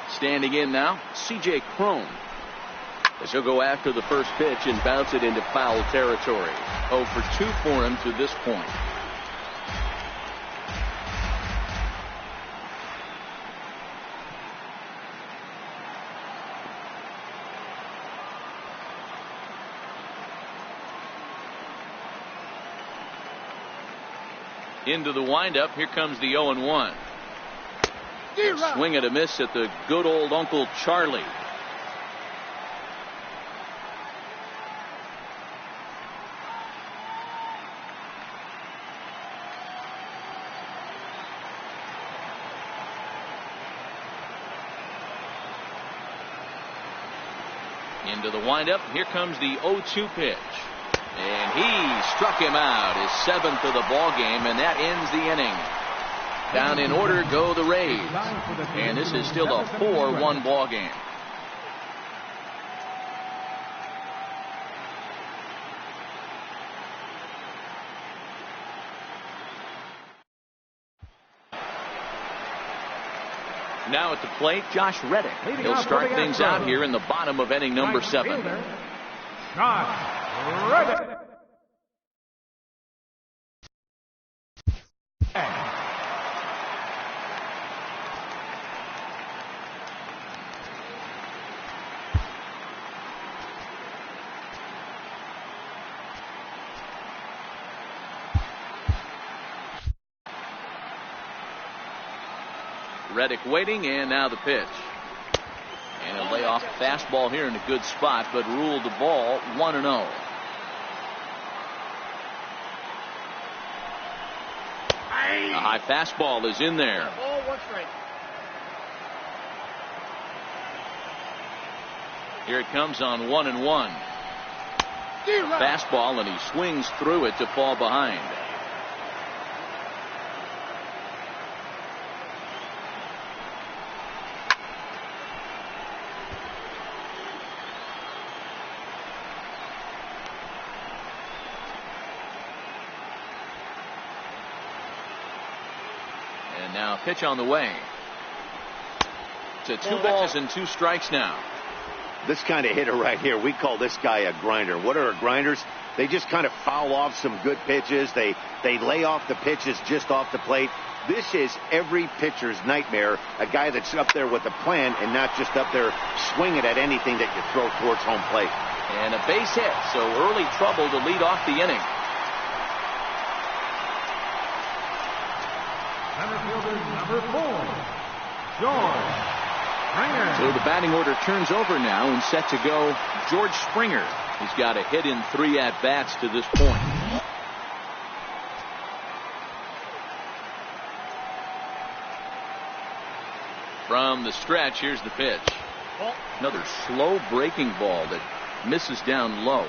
A: Standing in now, C.J. Cron. As he'll go after the first pitch and bounce it into foul territory. 0 for 2 for him to this point. Into the windup. Here comes the 0-1. Swing and a miss at the good old Uncle Charlie. Into the windup. Here comes the 0-2 pitch. And he struck him out, his 7th of the ball game, and that ends the inning. Down in order go the Rays. And this is still a 4-1 ball game. Now at the plate, Josh Reddick. He'll start things out here in the bottom of inning number 7.
C: Josh Reddick.
A: Reddick waiting, and now the pitch. And a layoff fastball here in a good spot, but ruled the ball 1-0. A high fastball is in there. Here it comes on 1-1. Fastball, and he swings through it to fall behind. And now a pitch on the way. To 2 balls and 2 strikes now.
B: This kind of hitter right here, we call this guy a grinder. What are grinders? They just kind of foul off some good pitches. They lay off the pitches just off the plate. This is every pitcher's nightmare, a guy that's up there with a plan and not just up there swinging at anything that you throw towards home plate.
A: And a base hit, so early trouble to lead off the inning.
C: Center fielder number 4, George Springer.
A: So the batting order turns over now and set to go George Springer. He's got a hit in 3 at-bats to this point. From the stretch, here's the pitch. Another slow breaking ball that misses down low.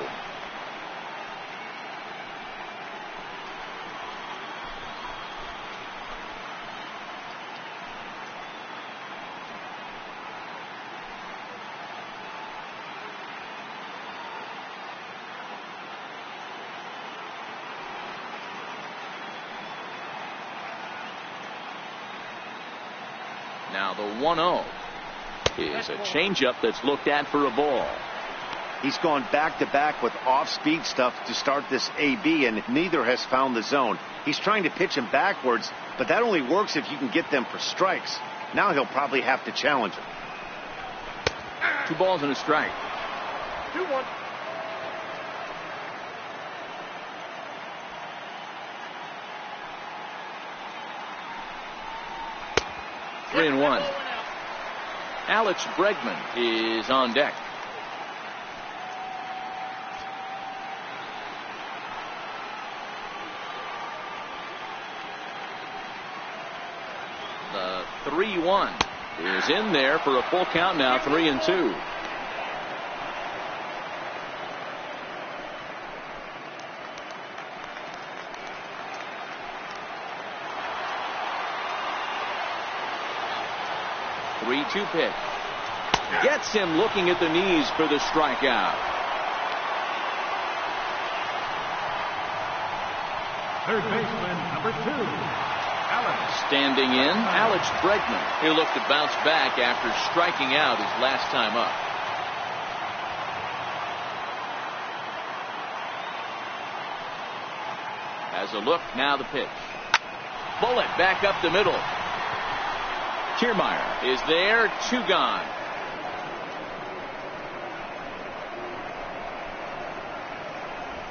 A: Now the 1-0 is a changeup that's looked at for a ball.
B: He's gone back-to-back with off-speed stuff to start this AB, and neither has found the zone. He's trying to pitch him backwards, but that only works if you can get them for strikes. Now he'll probably have to challenge him.
A: 2 balls and a strike.
F: 2-1.
A: 3-1. Alex Bregman is on deck. The 3-1 is in there for a full count now, 3-2. Two pitch. Gets him looking at the knees for the strikeout.
C: Third baseman number 2, Alex.
A: Standing in, Alex Bregman. He'll look to bounce back after striking out his last time up. Has a look, now the pitch. Bullet back up the middle. Kiermaier is there, 2 gone.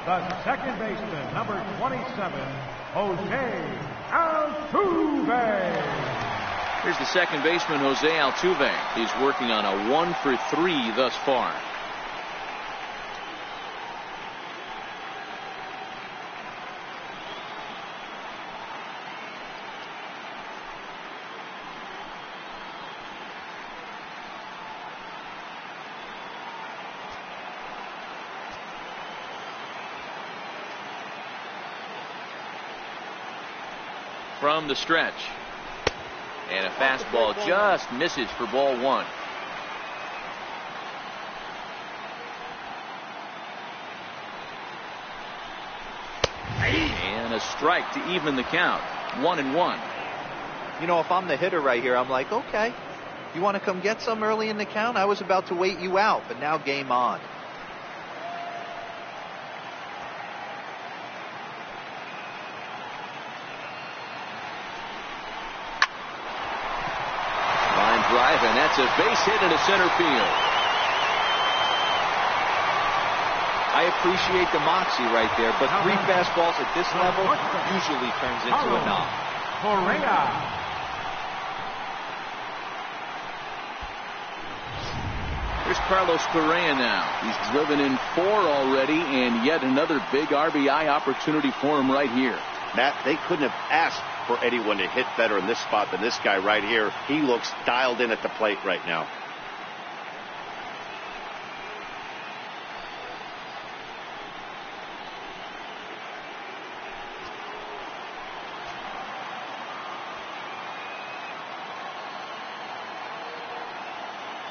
C: The second baseman, number 27, Jose Altuve.
A: Here's the second baseman, Jose Altuve. He's working on a 1-for-3 thus far. From the stretch, and a fastball just misses for ball 1. And a strike to even the count, 1-1.
D: You know, if I'm the hitter right here, I'm like, okay, you want to come get some early in the count? I was about to wait you out, but now game on.
A: Drive, and that's a base hit into center field.
D: I appreciate the moxie right there, but 3 fastballs at this level usually turns into a knock.
C: Correa.
A: Carlos Correa now. He's driven in 4 already, and yet another big RBI opportunity for him right here.
B: Matt, they couldn't have asked for anyone to hit better in this spot than this guy right here. He looks dialed in at the plate right now.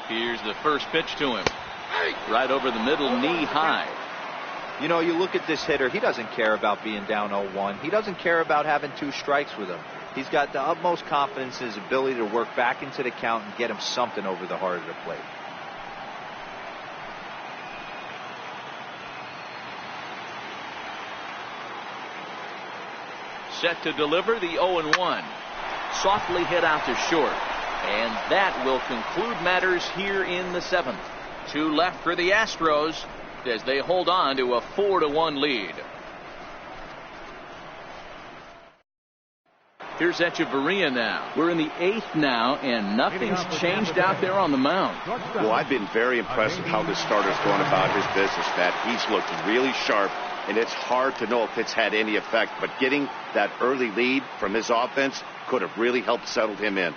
A: Here's the first pitch to him. Right over the middle, knee high.
D: You know, you look at this hitter, he doesn't care about being down 0-1. He doesn't care about having 2 strikes with him. He's got the utmost confidence in his ability to work back into the count and get him something over the heart of the plate.
A: Set to deliver the 0-1. Softly hit out to short. And that will conclude matters here in the 7th. 2 left for the Astros as they hold on to a 4-1 lead. Here's Echeverria now. We're in the 8th now, and nothing's changed out there on the mound.
B: Well, I've been very impressed with how this starter's going about his business, Matt. He's looked really sharp, and it's hard to know if it's had any effect. But getting that early lead from his offense could have really helped settle him in.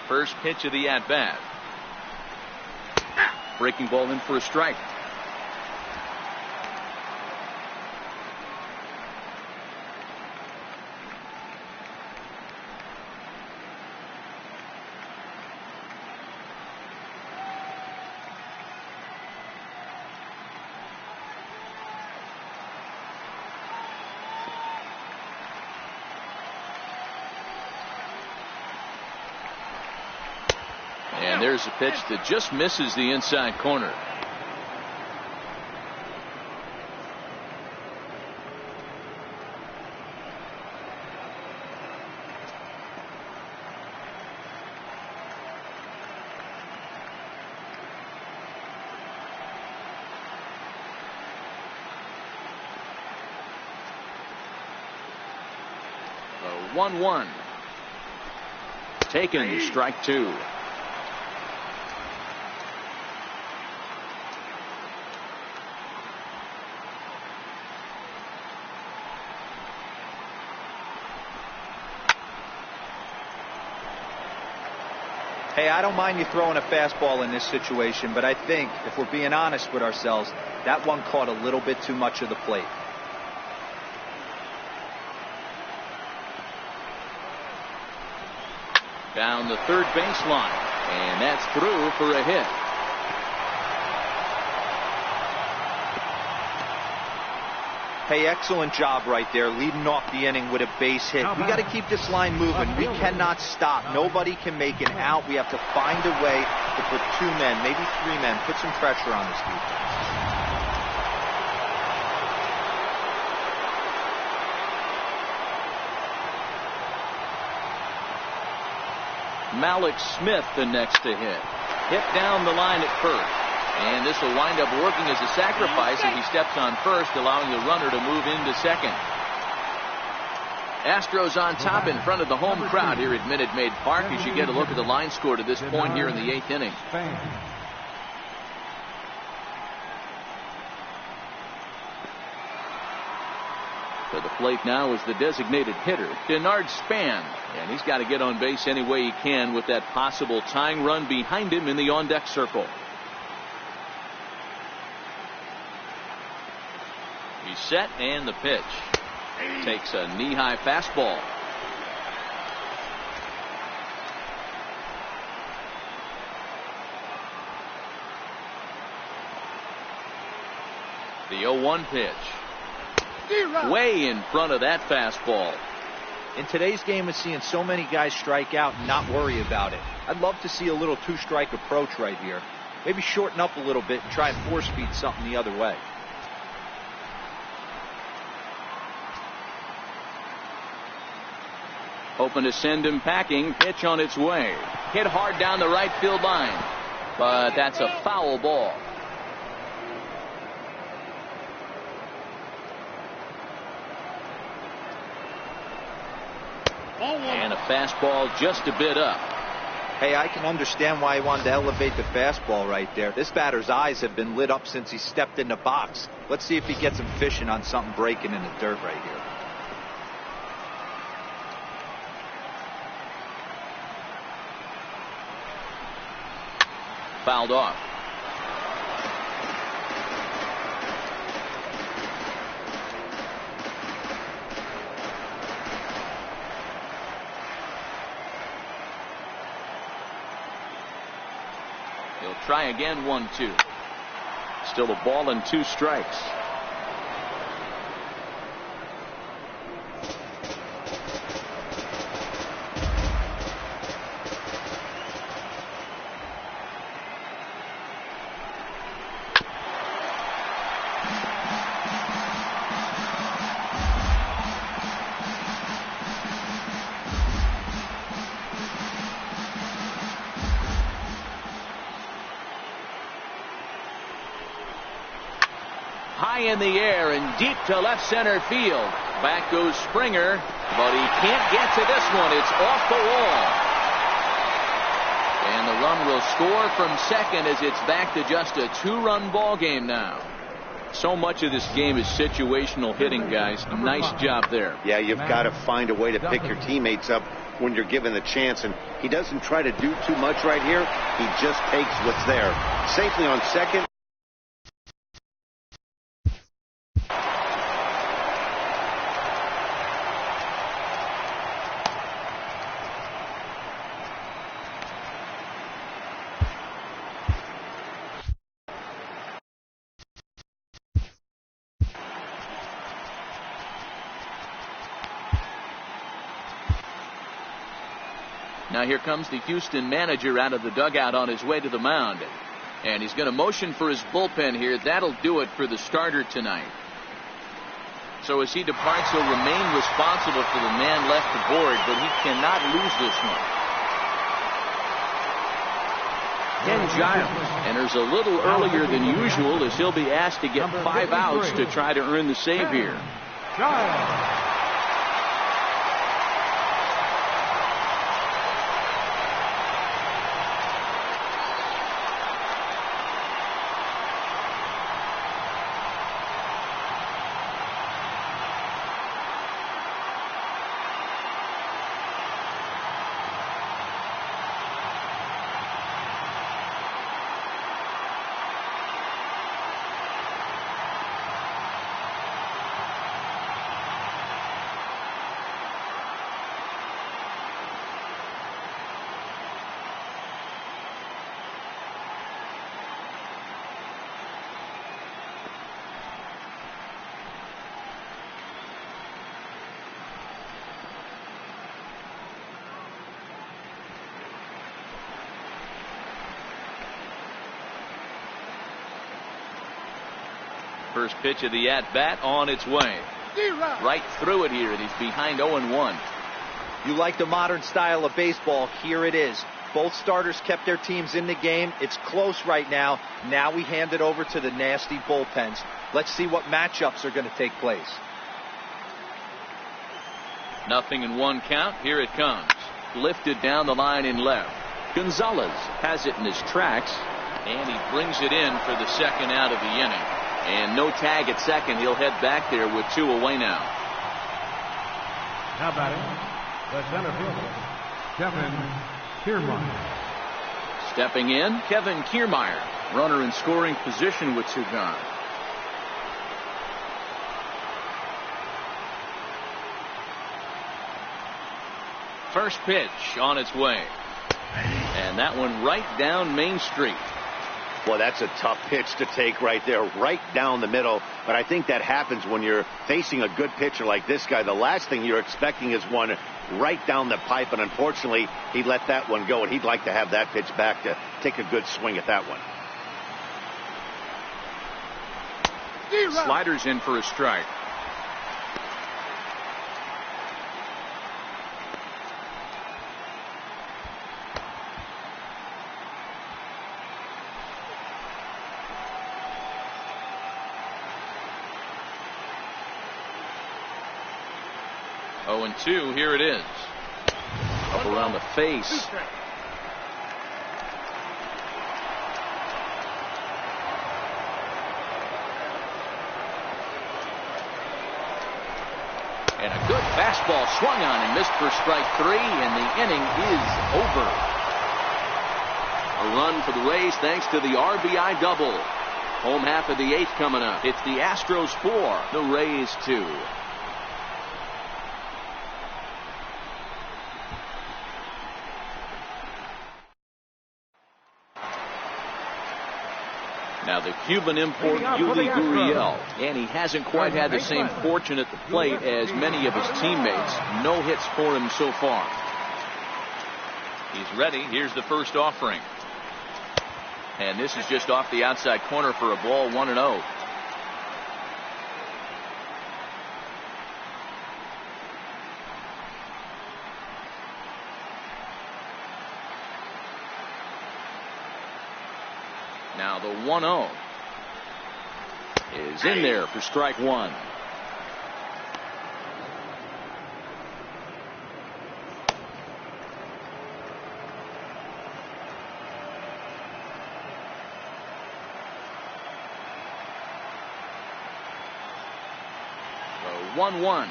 A: First pitch of the at-bat. Breaking ball in for a strike. And there's a pitch that just misses the inside corner. The 1-1. Taken, strike 2.
D: Hey, I don't mind you throwing a fastball in this situation, but I think, if we're being honest with ourselves, that one caught a little bit too much of the plate.
A: Down the third baseline, and that's through for a hit.
D: Hey, excellent job right there, leading off the inning with a base hit. We got to keep this line moving. We cannot stop. Nobody can make an out. We have to find a way to put 2 men, maybe 3 men, put some pressure on this defense.
A: Malik Smith the next to hit. Hit down the line at first. And this will wind up working as a sacrifice as he steps on first, allowing the runner to move into second. Astros on top in front of the home crowd here at Minute Maid Park as you get a look at the line score to this point here in the 8th inning. To the plate now is the designated hitter, Denard Span. And he's got to get on base any way he can with that possible tying run behind him in the on-deck circle. He's set, and the pitch. Takes a knee-high fastball. The 0-1 pitch. Way in front of that fastball.
D: In today's game of seeing so many guys strike out and not worry about it, I'd love to see a little 2-strike approach right here. Maybe shorten up a little bit and try and force feed something the other way.
A: Hoping to send him packing. Pitch on its way. Hit hard down the right field line. But that's a foul ball. And a fastball just a bit up.
D: Hey, I can understand why he wanted to elevate the fastball right there. This batter's eyes have been lit up since he stepped in the box. Let's see if he gets him fishing on something breaking in the dirt right here.
A: Fouled off. He'll try again, 1-2. Still a ball and 2 strikes. High in the air and deep to left center field. Back goes Springer, but he can't get to this one. It's off the wall. And the run will score from second as it's back to just a 2-run ball game now. So much of this game is situational hitting, guys. Nice job there.
B: Yeah, you've got to find a way to pick your teammates up when you're given the chance, and he doesn't try to do too much right here. He just takes what's there. Safely on second.
A: Now here comes the Houston manager out of the dugout on his way to the mound. And he's going to motion for his bullpen here. That'll do it for the starter tonight. So as he departs, he'll remain responsible for the man left aboard, but he cannot lose this one. Ken Giles enters a little earlier than usual as he'll be asked to get 5 outs to try to earn the save here.
C: Giles.
A: First pitch of the at-bat on its way. Right through it here, and he's behind 0-1.
D: You like the modern style of baseball. Here it is. Both starters kept their teams in the game. It's close right now. Now we hand it over to the nasty bullpens. Let's see what matchups are going to take place.
A: 0-1 count. Here it comes. Lifted down the line in left. Gonzalez has it in his tracks, and he brings it in for the second out of the inning. And no tag at second. He'll head back there with 2 away now.
C: Now batting, the center fielder, Kevin Kiermaier.
A: Stepping in, Kevin Kiermaier. Runner in scoring position with 2 gone. First pitch on its way. And that one right down Main Street.
B: Well, that's a tough pitch to take right there, right down the middle. But I think that happens when you're facing a good pitcher like this guy. The last thing you're expecting is one right down the pipe, and unfortunately, he let that one go, and he'd like to have that pitch back to take a good swing at that one.
A: Sliders in for a strike. Oh, 2, here it is. Up around the face. And a good fastball swung on and missed for strike 3, and the inning is over. A run for the Rays thanks to the RBI double. Home half of the 8th coming up. It's the Astros 4, the Rays 2. Now the Cuban import, Yuli Gurriel, and he hasn't quite had the same fortune at the plate as many of his teammates. No hits for him so far. He's ready. Here's the first offering. And this is just off the outside corner for a ball, 1-0. Now the 1-0 is in there for strike 1. The 1-1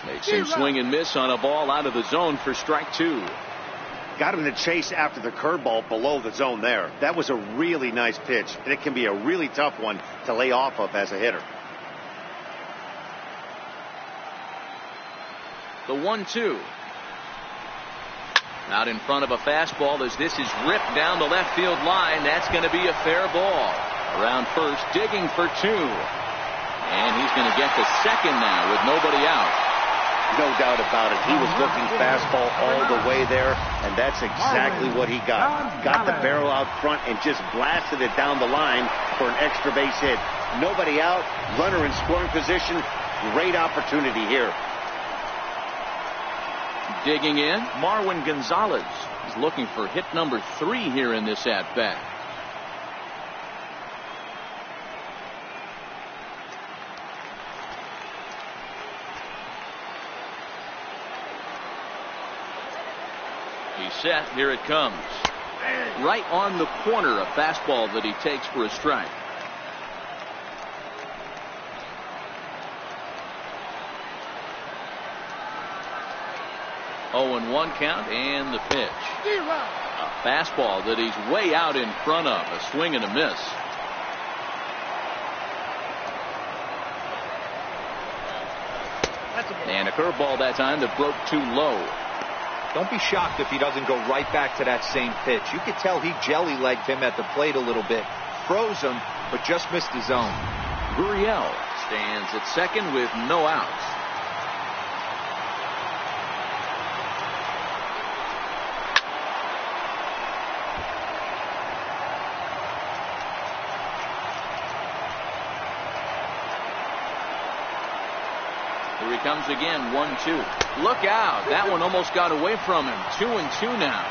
A: makes him swing and miss on a ball out of the zone for strike 2.
B: Got him to chase after the curveball below the zone there. That was a really nice pitch, and it can be a really tough one to lay off of as a hitter.
A: The 1-2. Out in front of a fastball as this is ripped down the left field line. That's going to be a fair ball. Around first, digging for 2. And he's going to get to second now with nobody out.
B: No doubt about it. He was looking fastball all the way there, and that's exactly what he got. Got the barrel out front and just blasted it down the line for an extra base hit. Nobody out, runner in scoring position. Great opportunity here.
A: Digging in, Marwin Gonzalez is looking for hit number 3 here in this at-bat. He's set. Here it comes. Right on the corner, a fastball that he takes for a strike. Oh, and 1 count, and the pitch. A fastball that he's way out in front of. A swing and a miss. And a curveball that time that broke too low.
D: Don't be shocked if he doesn't go right back to that same pitch. You could tell he jelly-legged him at the plate a little bit. Froze him, but just missed the zone.
A: Gurriel stands at second with no outs. Here he comes again, 1-2. Look out. That one almost got away from him. 2-2 now.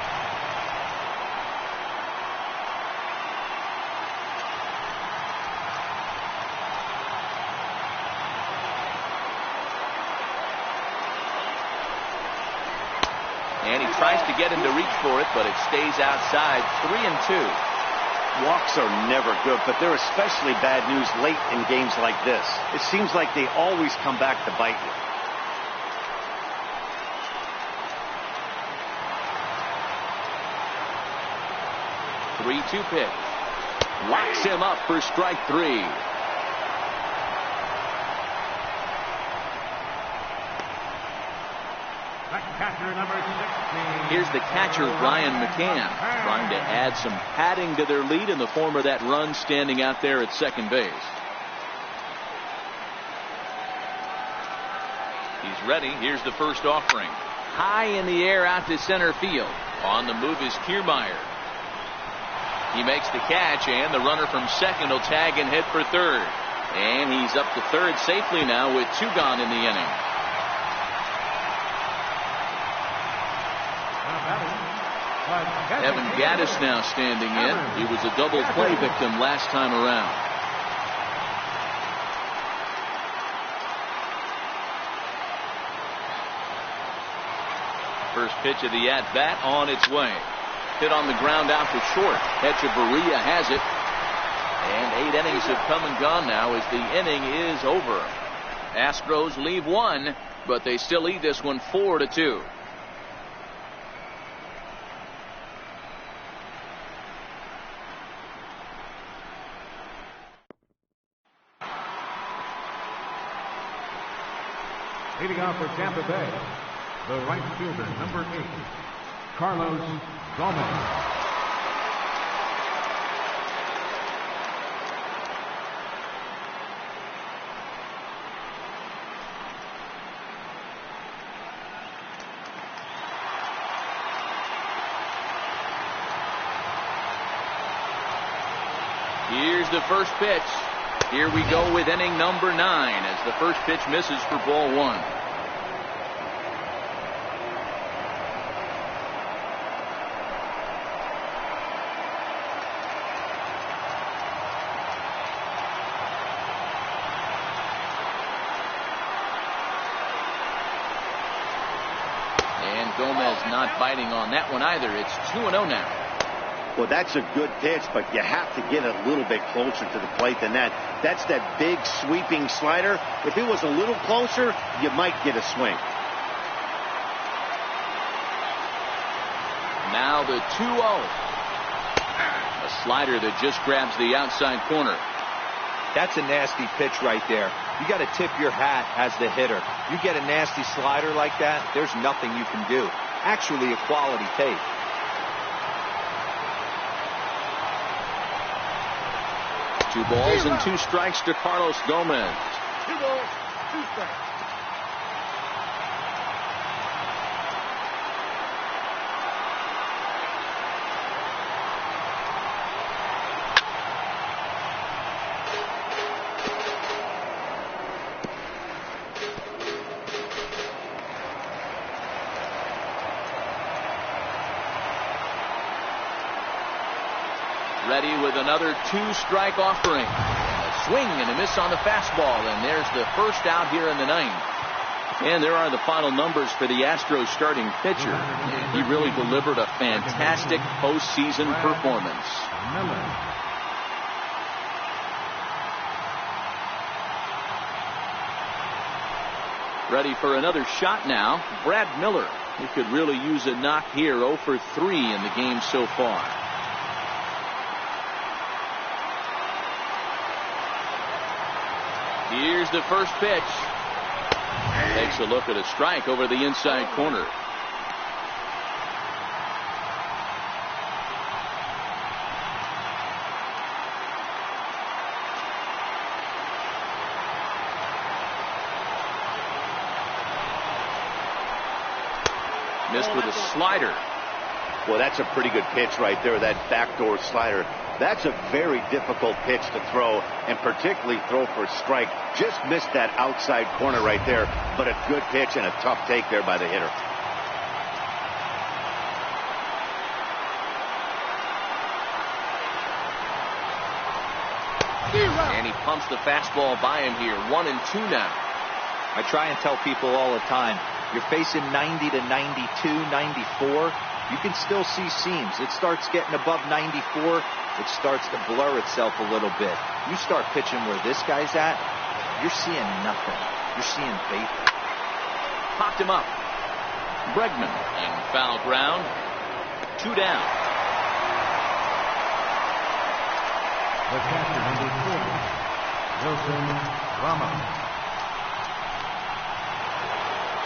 A: And he tries to get him to reach for it, but it stays outside. 3-2.
B: Walks are never good, but they're especially bad news late in games like this. It seems like they always come back to bite you.
A: 3-2 pitch. Locks him up for strike 3. Here's the catcher, Brian McCann, trying to add some padding to their lead in the form of that run standing out there at second base. He's ready. Here's the first offering. High in the air out to center field. On the move is Kiermaier. He makes the catch, and the runner from second will tag and head for third. And he's up to third safely now with 2 gone in the inning. Evan Gaddis now standing in. He was a double play victim last time around. First pitch of the at-bat on its way. Hit on the ground out to short. Echeverria has it. And 8 innings have come and gone now as the inning is over. Astros leave one, but they still lead this one 4-2.
C: Leading off for Tampa Bay, the right fielder, number 8, Carlos Gomez.
A: Here's the first pitch. Here we go with inning number 9 as the first pitch misses for ball 1. And Gomez not biting on that one either. It's 2-0 now.
B: Well, that's a good pitch, but you have to get a little bit closer to the plate than that. That's that big sweeping slider. If it was a little closer, you might get a swing.
A: Now the 2-0. A slider that just grabs the outside corner.
D: That's a nasty pitch right there. You got to tip your hat as the hitter. You get a nasty slider like that, there's nothing you can do. Actually a quality take.
A: 2 balls and 2 strikes to Carlos Gomez.
C: 2 balls, 2 strikes.
A: Ready with another 2-strike offering. A swing and a miss on the fastball, and there's the first out here in the 9th. And there are the final numbers for the Astros starting pitcher. He really delivered a fantastic postseason performance. Ready for another shot now, Brad Miller. He could really use a knock here. 0 for 3 in the game so far. Here's the first pitch. Takes a look at a strike over the inside corner. Missed with a slider.
B: Well, that's a pretty good pitch right there, that backdoor slider. That's a very difficult pitch to throw, and particularly throw for a strike. Just missed that outside corner right there, but a good pitch and a tough take there by the hitter.
A: And he pumps the fastball by him here. 1-2 now.
D: I try and tell people all the time, you're facing 90 to 92, 94. You can still see seams. It starts getting above 94. It starts to blur itself a little bit. You start pitching where this guy's at, you're seeing nothing. You're seeing vapor.
A: Popped him up. Bregman in foul ground. 2 down.
C: The catcher, number 40, Wilson Ramos.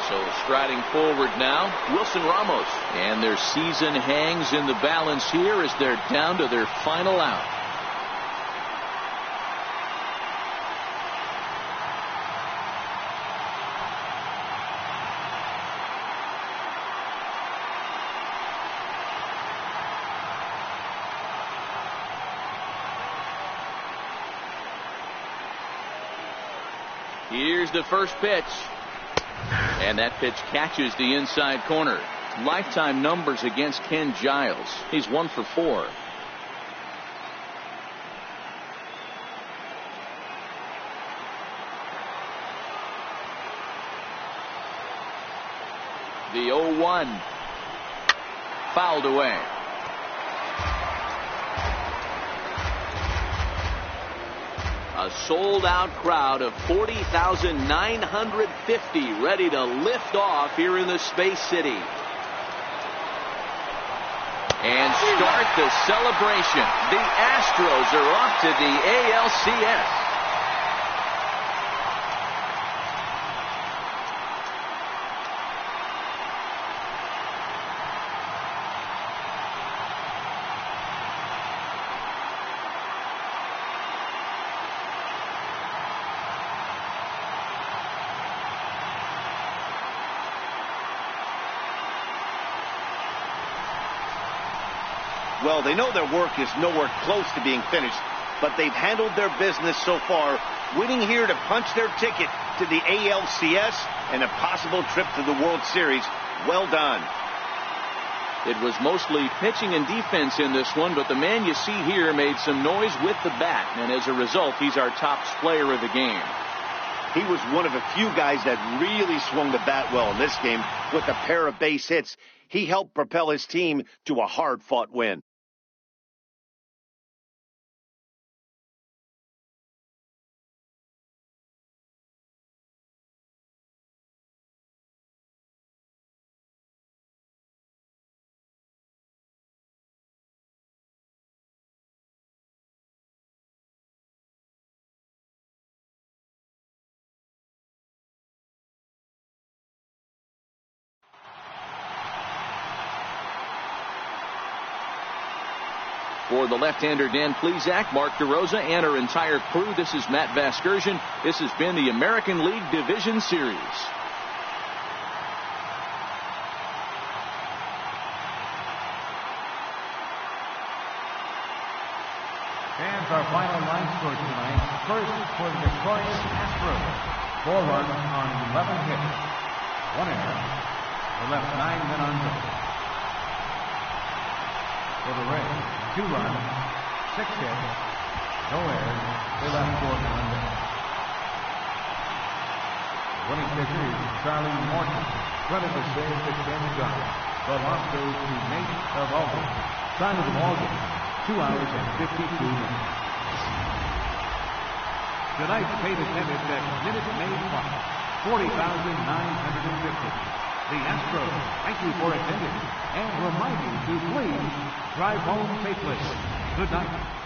A: So striding forward now, Wilson Ramos. And their season hangs in the balance here as they're down to their final out. Here's the first pitch. And that pitch catches the inside corner. Lifetime numbers against Ken Giles. He's 1 for 4. The 0-1. fouled away. A sold-out crowd of 40,950 ready to lift off here in the Space City. And start the celebration. The Astros are off to the ALCS.
B: Well, they know their work is nowhere close to being finished, but they've handled their business so far, winning here to punch their ticket to the ALCS and a possible trip to the World Series. Well done.
A: It was mostly pitching and defense in this one, but the man you see here made some noise with the bat, and as a result, he's our top player of the game.
B: He was one of a few guys that really swung the bat well in this game with a pair of base hits. He helped propel his team to a hard-fought win.
A: For the left-hander Dan Plesac, Mark DeRosa, and our entire crew, this is Matt Vasgersian. This has been the American League Division Series.
C: And our final line score tonight. First for the victorious Astros. 4 runs on 11 hits. 1 error. They left 9 men on base. For the Rays, 2 runs, 6 hits, no errors. They left 4 men on base. The winning pitcher is Charlie Morton. Credit the save to Ken John. The loss goes to Nate of Albany. Time of the ball game, 2 hours and 52 minutes. Tonight's paid attendance at Minute Maid Park, 40,950. The Astros thank you for attending and remind you to please drive home safely. Good night.